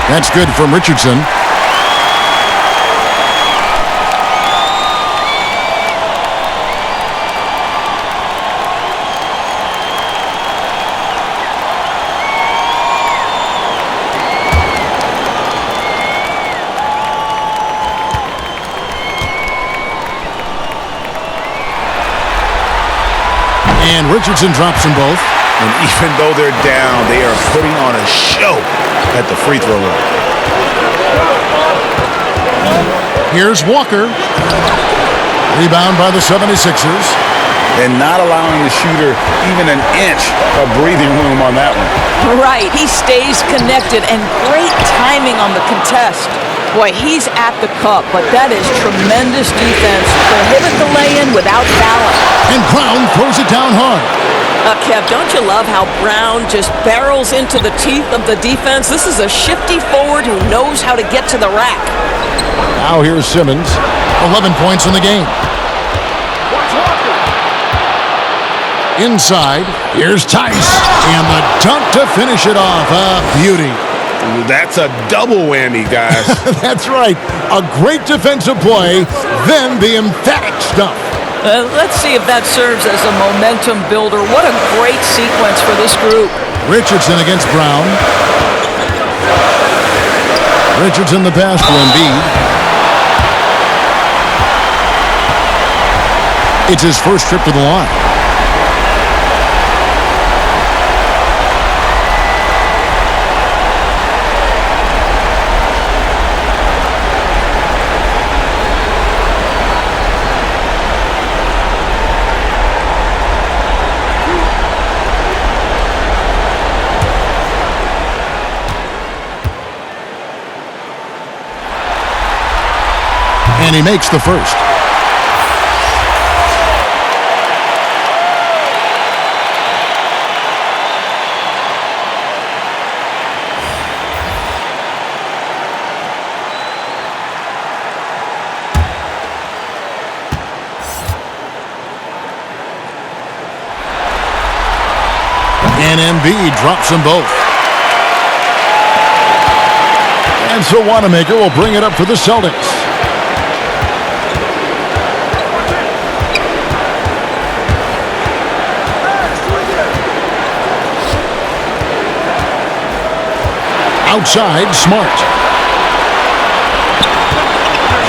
That's good from Richardson. And Richardson drops them both. And even though they're down, they are putting on a show at the free throw line. Here's Walker. Rebound by the 76ers. And not allowing the shooter even an inch of breathing room on that one. Right, he stays connected, and great timing on the contest. Boy, he's at the cup, but that is tremendous defense. Prohibit the lay-in without fouling. And Brown throws it down hard. Kev, don't you love how Brown just barrels into the teeth of the defense? This is a shifty forward who knows how to get to the rack. Now here's Simmons. 11 points in the game. Inside, here's Tice. And the dunk to finish it off. A beauty. That's a double whammy, guys. That's right. A great defensive play, then the emphatic stuff. Let's see if that serves as a momentum builder. What a great sequence for this group. Richardson against Brown. Richardson the pass to Embiid. It's his first trip to the line. And he makes the first. And Embiid drops them both. And so Wanamaker will bring it up for the Celtics. Outside, Smart.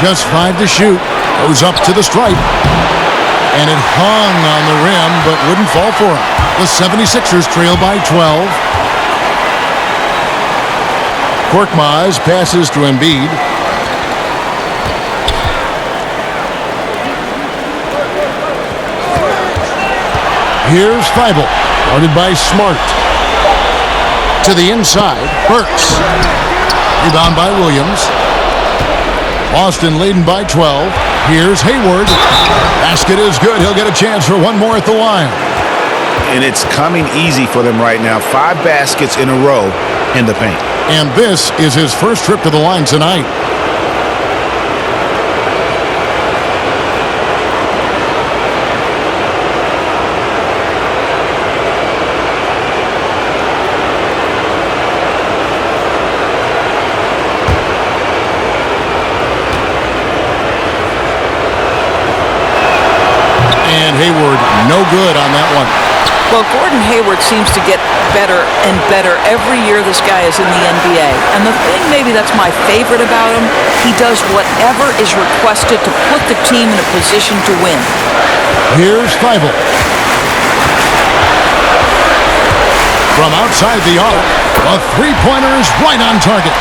Just 5 to shoot. Goes up to the stripe. And it hung on the rim, but wouldn't fall for him. The 76ers trail by 12. Korkmaz passes to Embiid. Here's Thibault, guarded by Smart. To the inside, Burks. Rebound by Williams. Boston leading by 12. Here's Hayward. Basket is good. He'll get a chance for one more at the line. And it's coming easy for them right now. 5 baskets in a row in the paint. And this is his first trip to the line tonight. Hayward, no good on that one. Well, Gordon Hayward seems to get better and better every year this guy is in the NBA. And the thing maybe that's my favorite about him, he does whatever is requested to put the team in a position to win. Here's Thibault. From outside the arc, a three-pointer is right on target.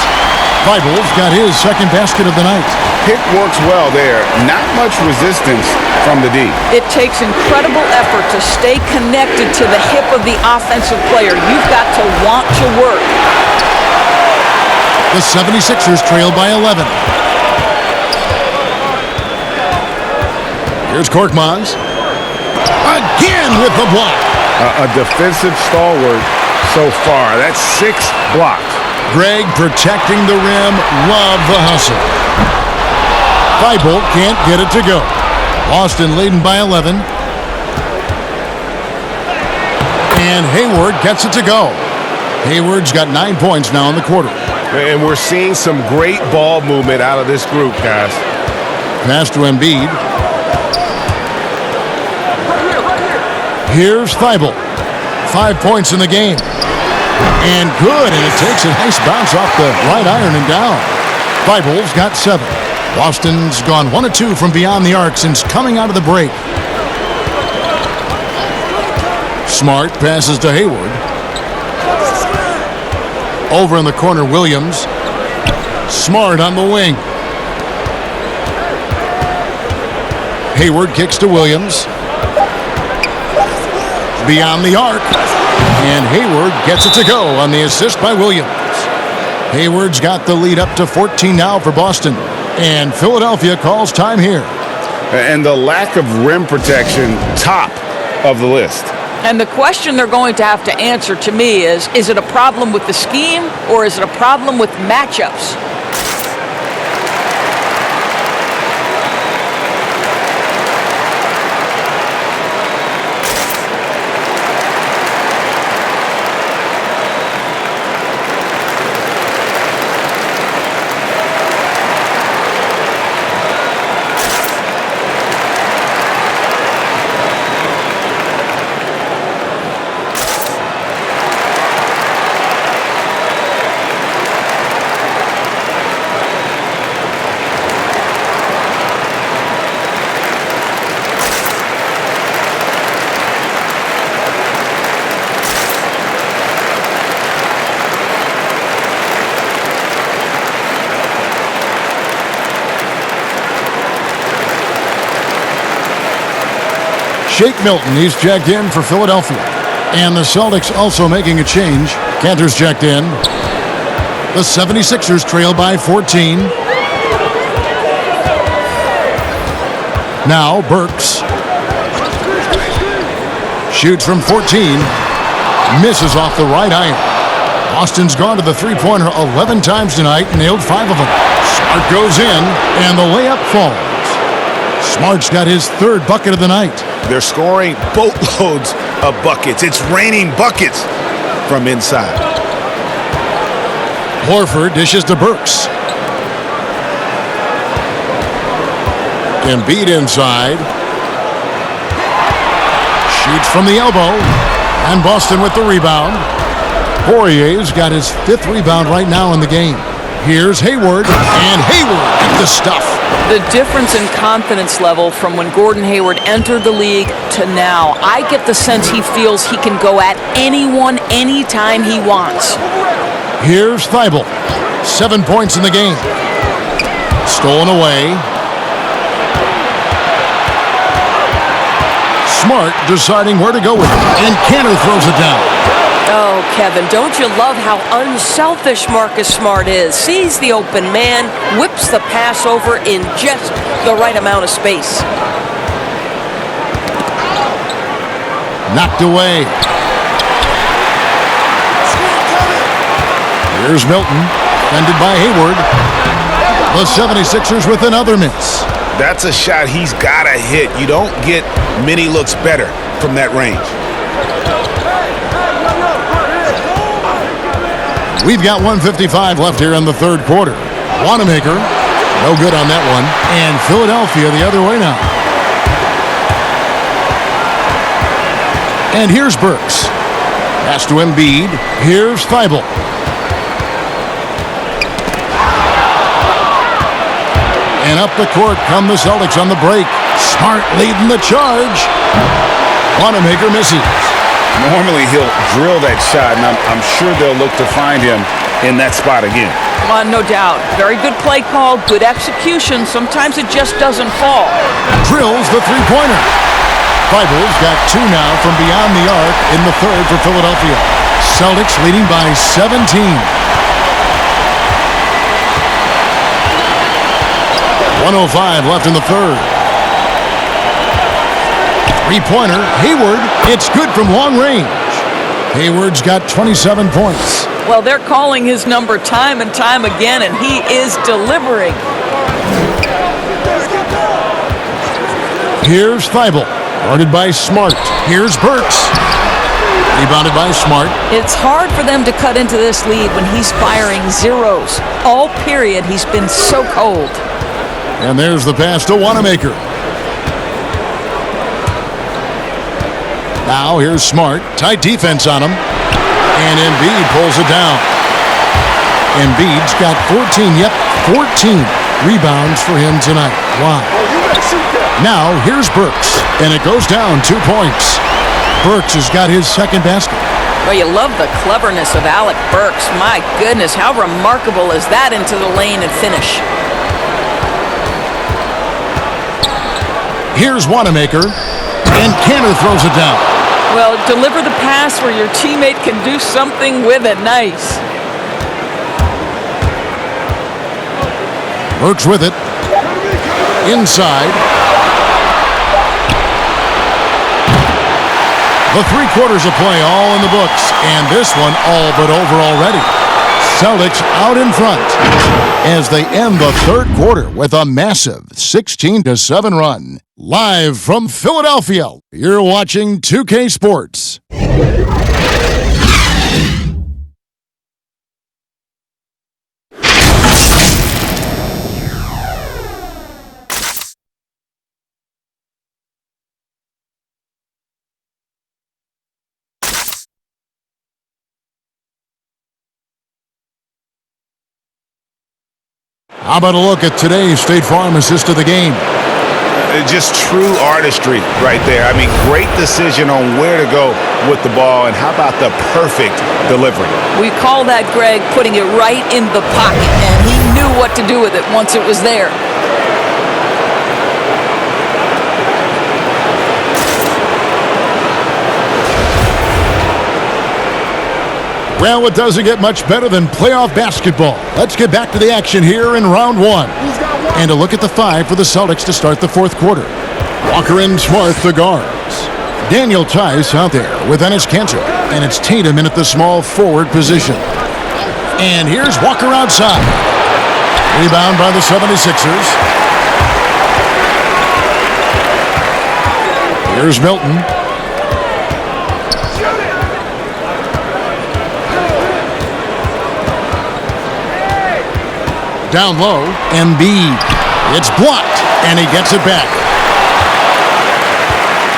Thibault's got his second basket of the night. Pick works well there. Not much resistance from the D. It takes incredible effort to stay connected to the hip of the offensive player. You've got to want to work. The 76ers trail by 11. Here's Korkmaz. Again with the block. A defensive stalwart so far. That's 6 blocks. Greg protecting the rim. Love the hustle. Thibault can't get it to go. Boston leading by 11. And Hayward gets it to go. Hayward's got 9 points now in the quarter. And we're seeing some great ball movement out of this group, guys. Pass to Embiid. Here's Thibault. 5 points in the game. And good, and it takes a nice bounce off the right iron and down. Thibault's got 7. Boston's gone 1 of 2 from beyond the arc since coming out of the break. Smart passes to Hayward. Over in the corner, Williams. Smart on the wing. Hayward kicks to Williams. Beyond the arc. And Hayward gets it to go on the assist by Williams. Hayward's got the lead up to 14 now for Boston. And Philadelphia calls time here. And the lack of rim protection, top of the list. And the question they're going to have to answer to me is it a problem with the scheme or is it a problem with matchups? Shake Milton, he's checked in for Philadelphia. And the Celtics also making a change. Cantor's checked in. The 76ers trail by 14. Now Burks. Shoots from 14. Misses off the right iron. Boston's gone to the three-pointer 11 times tonight, nailed 5 of them. Smart goes in, and the layup falls. Smart's got his third bucket of the night. They're scoring boatloads of buckets. It's raining buckets from inside. Horford dishes to Burks. Embiid inside. Shoots from the elbow. And Boston with the rebound. Poirier's got his 5th rebound right now in the game. Here's Hayward. And Hayward with the stuff. The difference in confidence level from when Gordon Hayward entered the league to now, I get the sense he feels he can go at anyone anytime he wants. Here's Thibault. 7 points in the game. Stolen away. Smart deciding where to go with it. And Cantor throws it down. Oh, Kevin, don't you love how unselfish Marcus Smart is? Sees the open man, whips the pass over in just the right amount of space. Knocked away. Here's Milton, defended by Hayward. The 76ers with another miss. That's a shot he's got to hit. You don't get many looks better from that range. We've got 1:55 left here in the third quarter. Wanamaker, no good on that one. And Philadelphia the other way now. And here's Burks. Pass to Embiid. Here's Thibault. And up the court come the Celtics on the break. Smart leading the charge. Wanamaker misses. Normally he'll drill that shot, and I'm sure they'll look to find him in that spot again. No doubt. Very good play call, good execution. Sometimes it just doesn't fall. Drills the three-pointer. Thibault's got 2 now from beyond the arc in the third for Philadelphia. Celtics leading by 17. .105 left in the third. Three-pointer, Hayward, it's good from long range. Hayward's got 27 points. Well, they're calling his number time and time again, and he is delivering. Here's Thibault, guarded by Smart. Here's Burks, rebounded by Smart. It's hard for them to cut into this lead when he's firing zeros. All period, he's been so cold. And there's the pass to Wanamaker. Now here's Smart. Tight defense on him. And Embiid pulls it down. Embiid's got 14. Yep, 14 rebounds for him tonight. Wow. Now here's Burks. And it goes down 2 points. Burks has got his second basket. Well, you love the cleverness of Alec Burks. My goodness, how remarkable is that into the lane and finish? Here's Wanamaker. And Cantor throws it down. Well, deliver the pass where your teammate can do something with it. Nice. Burks with it. Inside. The 3 quarters of play all in the books, and this one all but over already. Celtics out in front as they end the 3rd quarter with a massive 16-7 run. Live from Philadelphia, you're watching 2K Sports. How about a look at today's State Farm assist of the game? Just true artistry right there. I mean, great decision on where to go with the ball, and how about the perfect delivery? We call that, Greg, putting it right in the pocket, and he knew what to do with it once it was there. Well, it doesn't get much better than playoff basketball. Let's get back to the action here in round 1. And a look at the 5 for the Celtics to start the 4th quarter. Walker and Smart, the guards. Daniel Tice out there with Enes Kanter. And it's Tatum in at the small forward position. And here's Walker outside. Rebound by the 76ers. Here's Milton. Down low, Embiid. It's blocked, and he gets it back.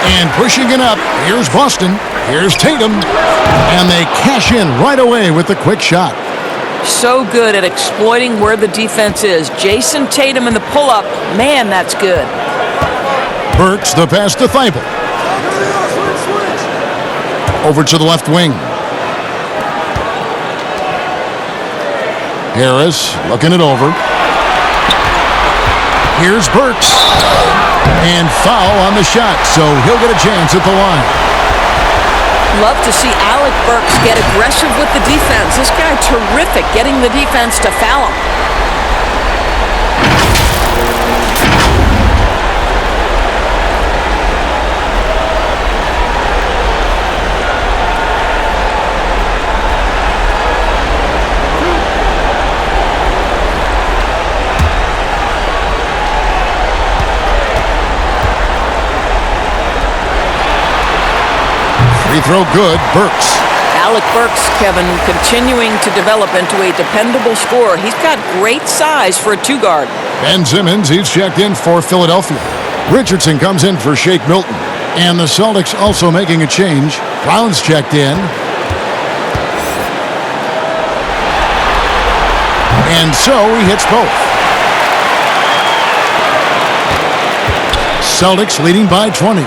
And pushing it up, here's Boston. Here's Tatum. And they cash in right away with the quick shot. So good at exploiting where the defense is. Jason Tatum in the pull-up. Man, that's good. Burks, the pass to Thibault. Over to the left wing. Harris looking it over. Here's Burks. And foul on the shot, so he'll get a chance at the line. Love to see Alec Burks get aggressive with the defense. This guy terrific getting the defense to foul him. Free throw good, Burks. Alec Burks, Kevin, continuing to develop into a dependable scorer. He's got great size for a 2-guard. Ben Simmons, he's checked in for Philadelphia. Richardson comes in for Shake Milton. And the Celtics also making a change. Brown's checked in. And so he hits both. Celtics leading by 20.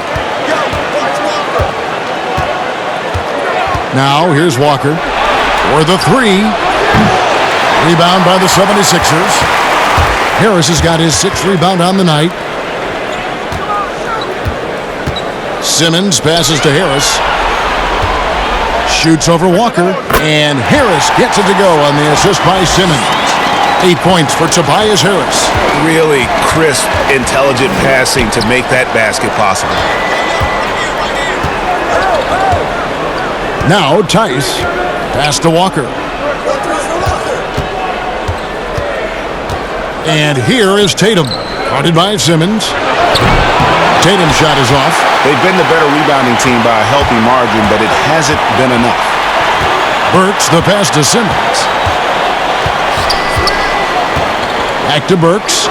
Now, here's Walker for the 3. Rebound by the 76ers. Harris has got his 6th rebound on the night. Simmons passes to Harris. Shoots over Walker. And Harris gets it to go on the assist by Simmons. 8 points for Tobias Harris. Really crisp, intelligent passing to make that basket possible. Now Tice. Pass to Walker. And here is Tatum. Guarded by Simmons. Tatum's shot is off. They've been the better rebounding team by a healthy margin, but it hasn't been enough. Burks, the pass to Simmons. Back to Burks.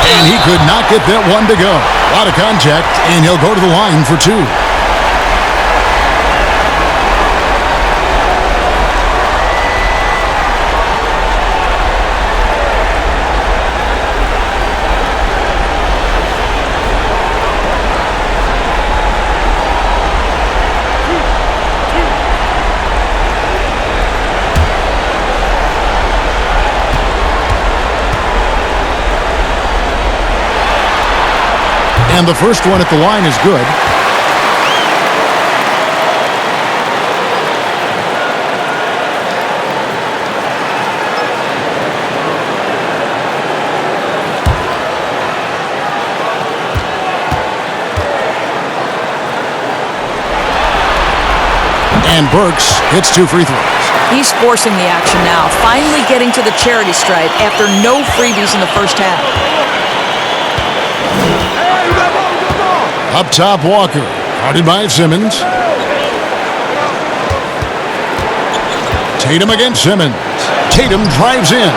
And he could not get that one to go. A lot of contact, and he'll go to the line for 2. And the first one at the line is good. And Burks hits 2 free throws. He's forcing the action now, finally getting to the charity stripe after no freebies in the first half. Up top, Walker. Guarded by Simmons. Tatum against Simmons. Tatum drives in.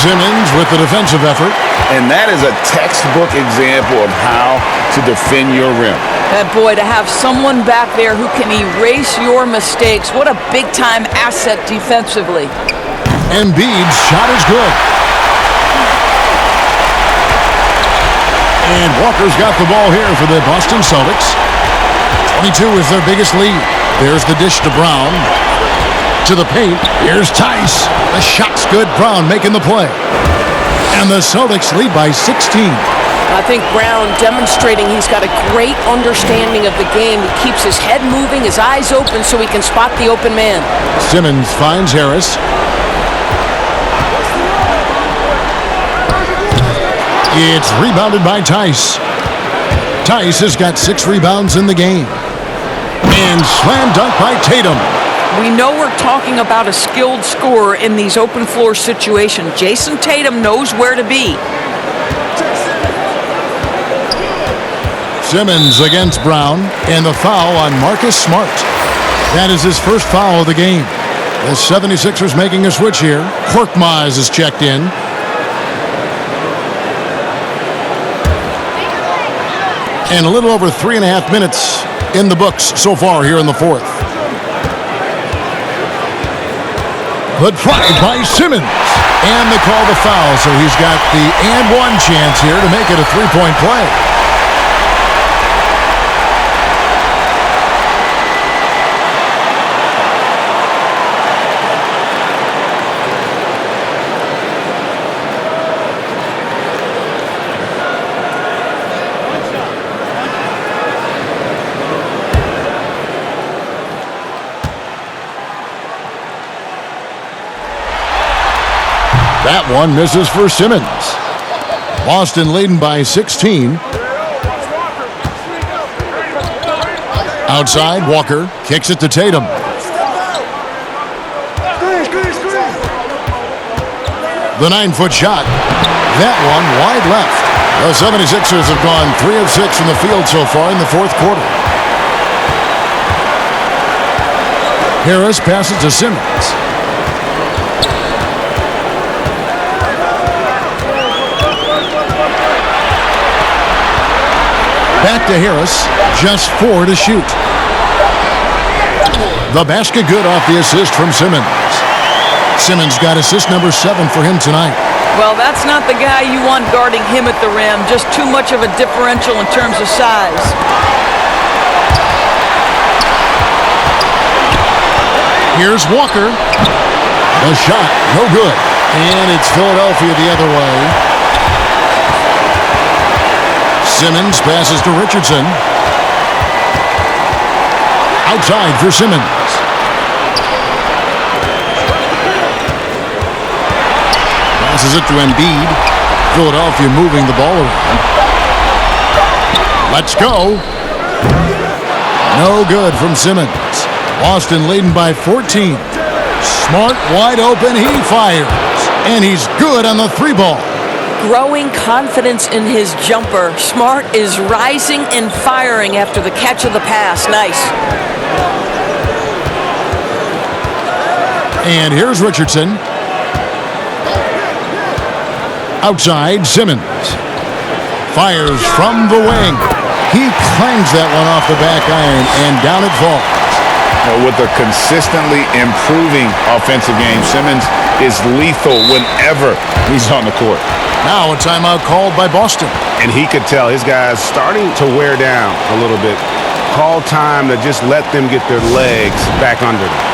Simmons with the defensive effort. And that is a textbook example of how to defend your rim. And boy, to have someone back there who can erase your mistakes, what a big-time asset defensively. Embiid's shot is good. And Walker's got the ball here for the Boston Celtics. 22 is their biggest lead. There's the dish to Brown. To the paint. Here's Tice. The shot's good. Brown making the play. And the Celtics lead by 16. I think Brown demonstrating he's got a great understanding of the game. He keeps his head moving, his eyes open so he can spot the open man. Simmons finds Harris. It's rebounded by Tice. Tice has got 6 rebounds in the game. And slam dunk by Tatum. We know we're talking about a skilled scorer in these open floor situations. Jason Tatum knows where to be. Simmons against Brown, and the foul on Marcus Smart. That is his first foul of the game. The 76ers making a switch here. Korkmaz is checked in. And a little over 3.5 minutes in the books so far here in the fourth. Good drive by Simmons. And they call the foul, so he's got the and one chance here to make it a 3-point play. That one misses for Simmons. Boston leading by 16. Outside, Walker kicks it to Tatum. The 9-foot shot. That one wide left. The 76ers have gone 3 of 6 from the field so far in the fourth quarter. Harris passes to Simmons. Back to Harris, just 4 to shoot. The basket good off the assist from Simmons. Simmons got assist number 7 for him tonight. Well, that's not the guy you want guarding him at the rim. Just too much of a differential in terms of size. Here's Walker. The shot, no good. And it's Philadelphia the other way. Simmons passes to Richardson. Outside for Simmons. Passes it to Embiid. Philadelphia moving the ball around. Let's go. No good from Simmons. Boston leading by 14. Smart wide open. He fires. And he's good on the 3-ball. Growing confidence in his jumper. Smart is rising and firing after the catch of the pass. Nice. And here's Richardson. Outside, Simmons. Fires from the wing. He clangs that one off the back iron, and down it falls. With a consistently improving offensive game, Simmons is lethal whenever he's on the court. Now a timeout called by Boston. And he could tell his guys starting to wear down a little bit. Call time to just let them get their legs back under them.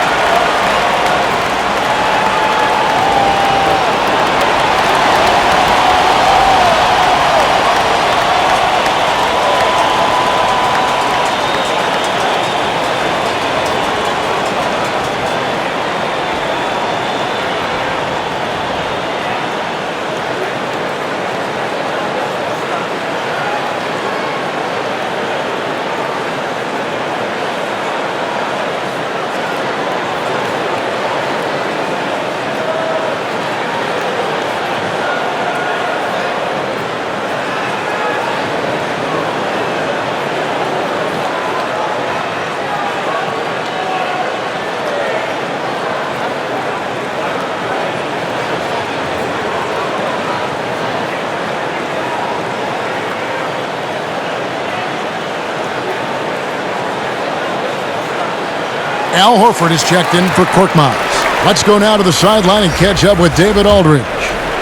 Al Horford is checked in for Korkmaz. Let's go now to the sideline and catch up with David Aldridge.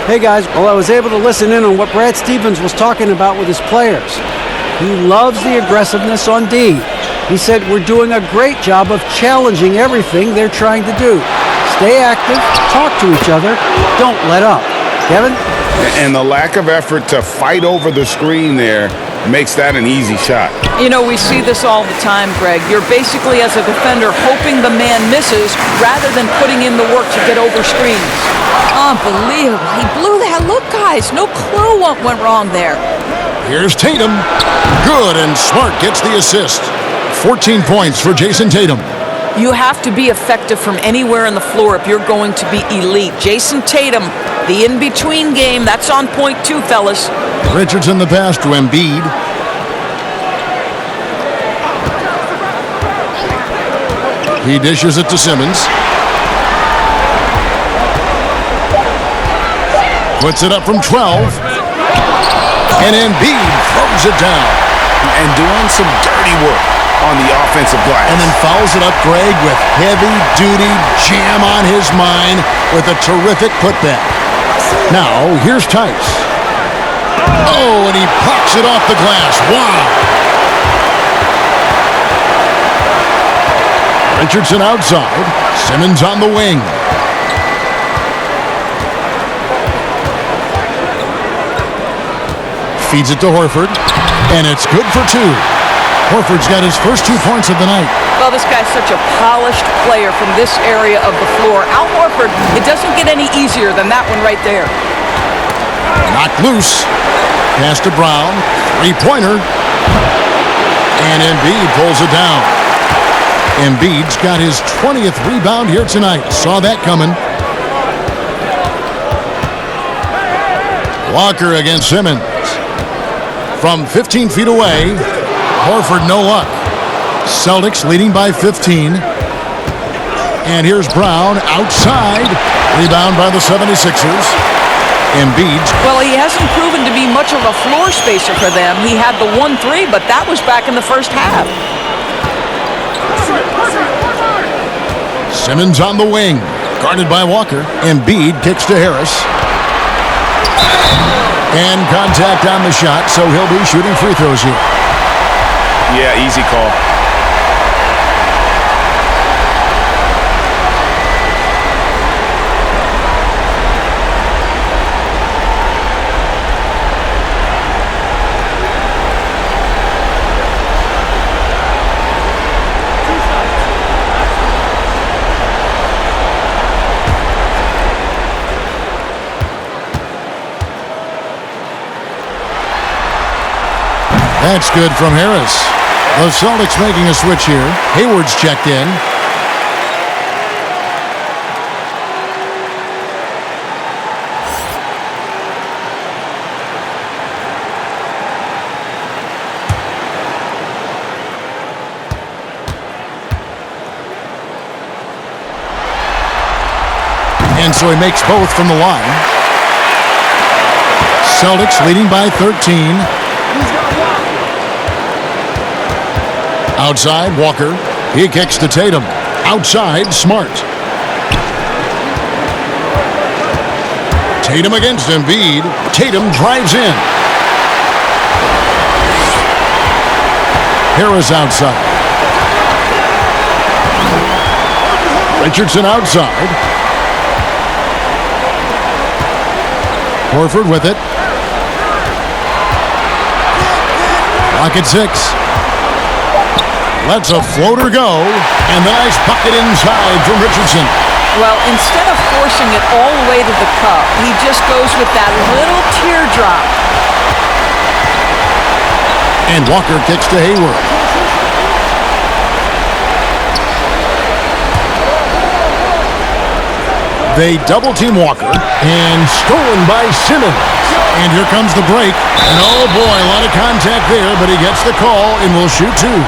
Hey guys, well, I was able to listen in on what Brad Stevens was talking about with his players. He loves the aggressiveness on D. He said we're doing a great job of challenging everything they're trying to do. Stay active, talk to each other, don't let up. Kevin? And the lack of effort to fight over the screen there makes that an easy shot. You know, we see this all the time, Greg. You're basically, as a defender, hoping the man misses rather than putting in the work to get over screens. Unbelievable. He blew that. Look, guys, no clue what went wrong there. Here's Tatum. Good, and Smart gets the assist. 14 points for Jason Tatum. You have to be effective from anywhere on the floor if you're going to be elite. Jason Tatum, the in-between game, that's on point too, fellas. Richardson the pass to Embiid. He dishes it to Simmons. Puts it up from 12. And Embiid throws it down. And doing some dirty work on the offensive glass. And then fouls it up, Greg, with heavy-duty jam on his mind with a terrific putback. Now, here's Tice. Oh, and he pops it off the glass. Wow. Richardson outside. Simmons on the wing. Feeds it to Horford. And it's good for two. Horford's got his first 2 points of the night. Well, this guy's such a polished player from this area of the floor. Al Horford, it doesn't get any easier than that one right there. Knocked loose. Pass to Brown. Three-pointer. And Embiid pulls it down. Embiid's got his 20th rebound here tonight. Saw that coming. Walker against Simmons. From 15 feet away, Horford no luck. Celtics leading by 15. And here's Brown outside. Rebound by the 76ers. Embiid. Well, he hasn't proven to be much of a floor spacer for them. He had the 1-3, but that was back in the first half. Simmons on the wing. Guarded by Walker. Embiid kicks to Harris. And contact on the shot, so he'll be shooting free throws here. Yeah, easy call. That's good from Harris. The Celtics making a switch here. Hayward's checked in. And so he makes both from the line. Celtics leading by 13. Outside, Walker. He kicks to Tatum. Outside, Smart. Tatum against Embiid. Tatum drives in. Harris outside. Richardson outside. Horford with it. Clock at 6. Lets a floater go, and the nice bucket inside from Richardson. Well, instead of forcing it all the way to the cup, he just goes with that little teardrop. And Walker kicks to Hayward. They double-team Walker, and stolen by Simmons. And here comes the break. And oh boy, a lot of contact there, but he gets the call and will shoot two.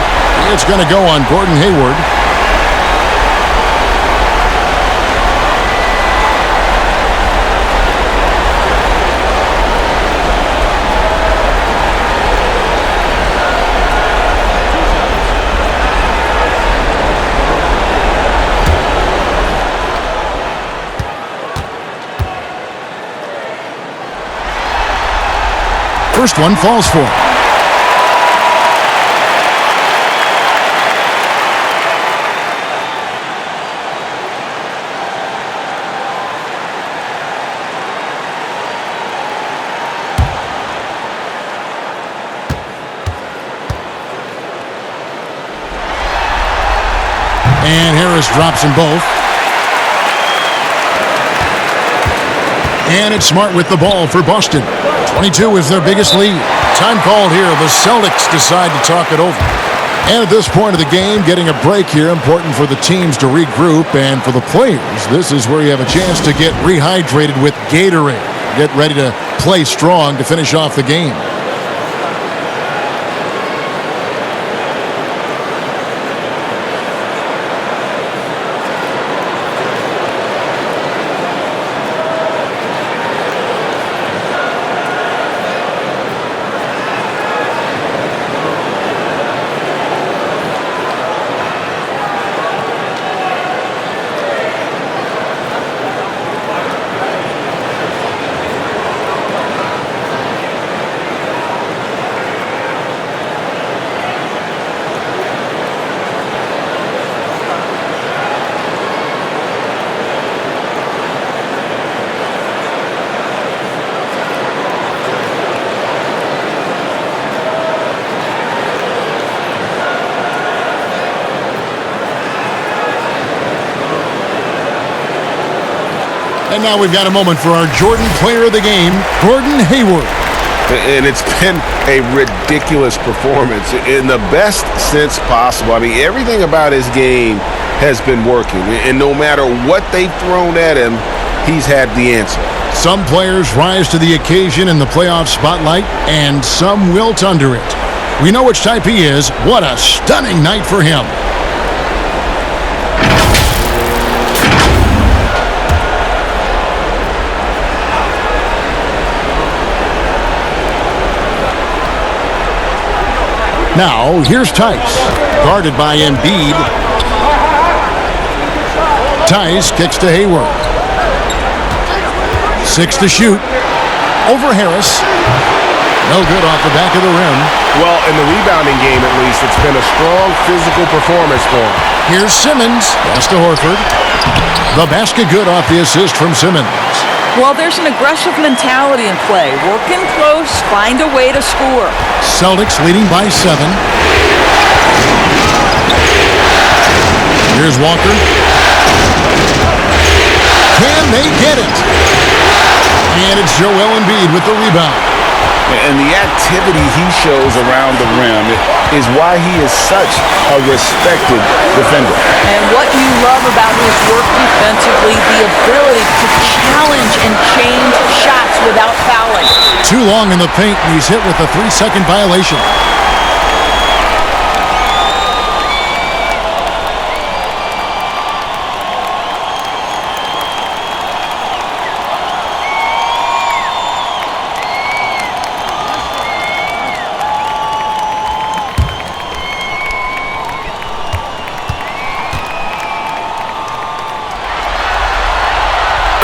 It's going to go on Gordon Hayward. first one falls for him. And Harris drops them both. And it's Smart with the ball for Boston. 22 is their biggest lead. Time called here. The Celtics decide to talk it over. And at this point of the game, getting a break here, important for the teams to regroup. And for the players, this is where you have a chance to get rehydrated with Gatorade. Get ready to play strong to finish off the game. And now we've got a moment for our Jordan Player of the Game, Gordon Hayward. And it's been a ridiculous performance in the best sense possible. I mean, everything about his game has been working. And no matter what they've thrown at him, he's had the answer. Some players rise to the occasion in the playoff spotlight, and some wilt under it. We know which type he is. What a stunning night for him. Now, here's Tice, guarded by Embiid. Tice kicks to Hayward. 6 to shoot. Over Harris. No good off the back of the rim. Well, in the rebounding game, at least, it's been a strong physical performance for him. Here's Simmons. Pass to Horford. The basket good off the assist from Simmons. Well, there's an aggressive mentality in play. Work in close, find a way to score. Celtics leading by 7. Here's Walker. Can they get it? And it's Joel Embiid with the rebound. And the activity he shows around the rim is why he is such a respected defender. And what you love about his work defensively, the ability to challenge and change shots without fouling. Too long in the paint, and he's hit with a 3-second violation.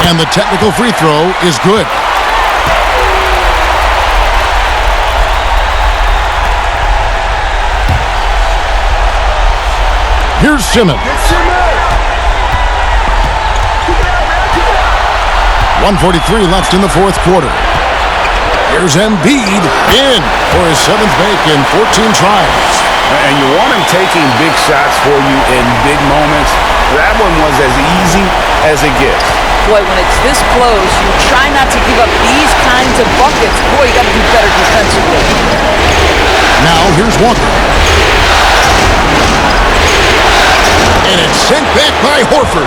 And the technical free throw is good. Here's Simmons. 1:43 left in the fourth quarter. Here's Embiid in for his 7th make in 14 tries. And you want him taking big shots for you in big moments. That one was as easy as it gets. Boy, when it's this close, you try not to give up these kinds of buckets. Boy, you got to do better defensively. Now here's Walker. And it's sent back by Horford.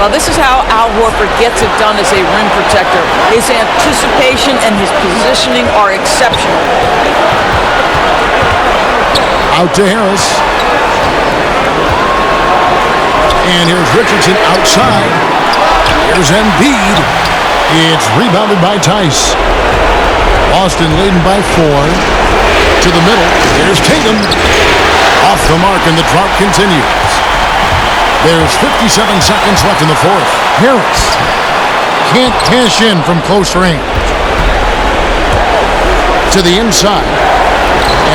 Well, this is how Al Horford gets it done as a rim protector. His anticipation and his positioning are exceptional. Out to Harris. And here's Richardson outside. Here's Embiid. It's rebounded by Tice. Boston leading by 4. To the middle. Here's Tatum. Off the mark, and the drought continues. There's 57 seconds left in the fourth. Harris can't cash in from close range. to the inside.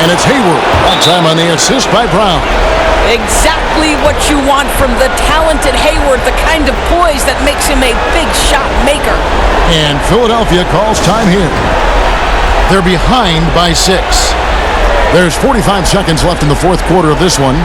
And it's Hayward. That time on the assist by Brown. Exactly what you want from the talented Hayward, the kind of poise that makes him a big shot maker. And Philadelphia calls time here. They're behind by 6. There's 45 seconds left in the fourth quarter of this one.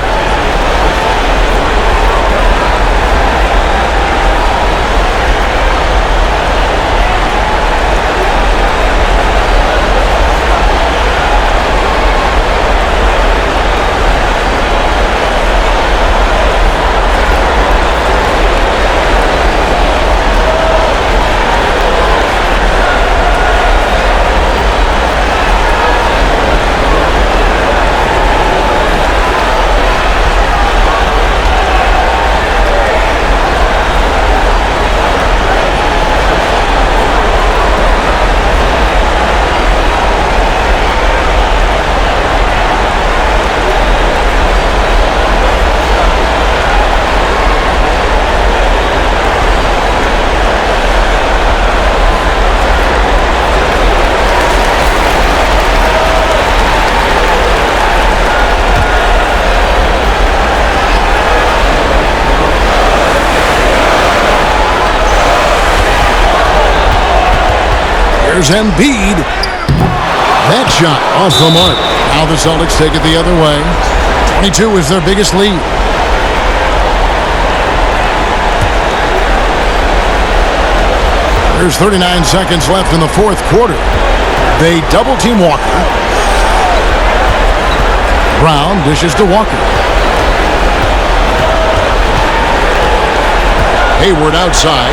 There's Embiid. That shot off the mark. Now the Celtics take it the other way. 22 is their biggest lead. There's 39 seconds left in the fourth quarter. They double team Walker. Brown dishes to Walker. Hayward outside.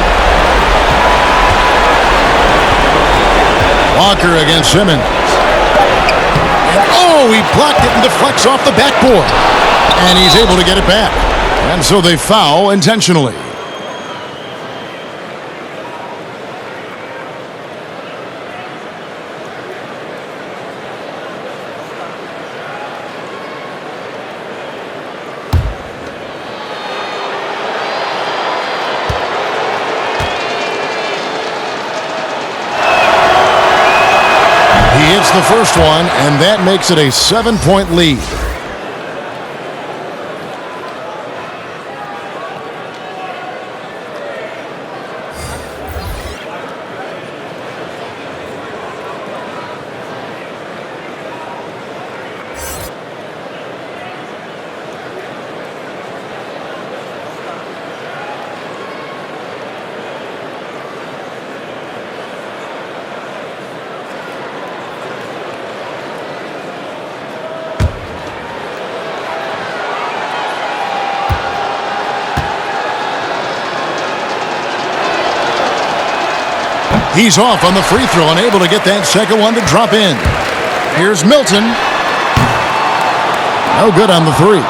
Walker against Simmons. And he blocked it and deflects off the backboard. And he's able to get it back. And so they foul intentionally. Hits the first one, and that makes it a 7-point lead. He's off on the free throw, unable to get that second one to drop in. Here's Milton. No good on the three.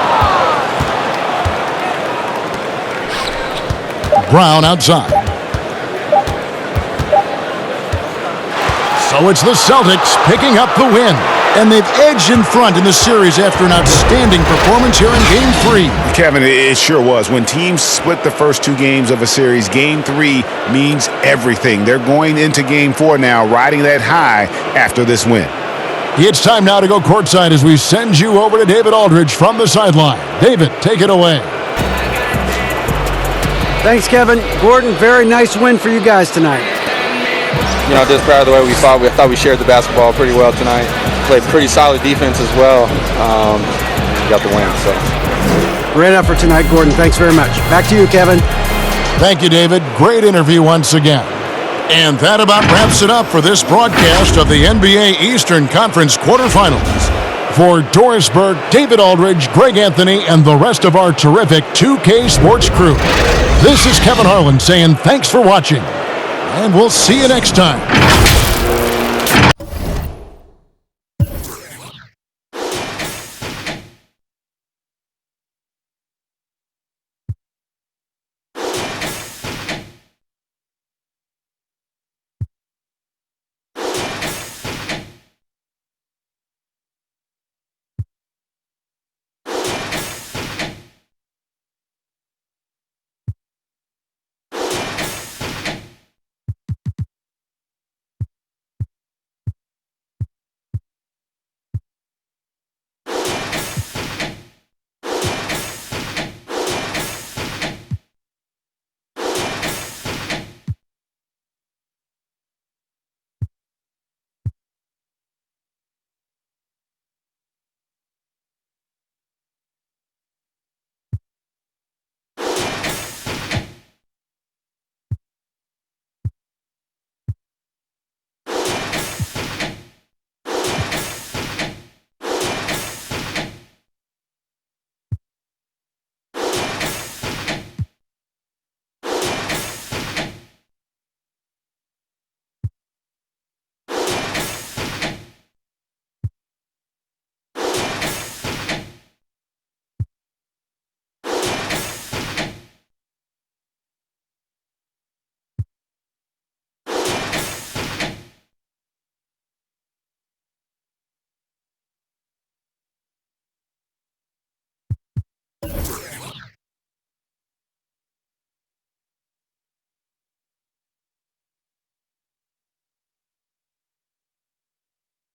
Brown outside. So it's the Celtics picking up the win. And they've edged in front in the series after an outstanding performance here in Game 3. Kevin, it sure was. When teams split the first 2 games of a series, Game 3 means everything. They're going into Game 4 now, riding that high after this win. It's time now to go courtside as we send you over to David Aldridge from the sideline. David, take it away. Thanks, Kevin. Gordon, very nice win for you guys tonight. You know, just proud of the way we fought. I thought we shared the basketball pretty well tonight. Played pretty solid defense as well. Got the win. So great effort tonight, Gordon. Thanks very much. Back to you, Kevin. Thank you, David. Great interview once again. And that about wraps it up for this broadcast of the NBA Eastern Conference quarterfinals. For Doris Burke, David Aldridge, Greg Anthony, and the rest of our terrific 2K Sports crew, this is Kevin Harlan saying thanks for watching, and we'll see you next time.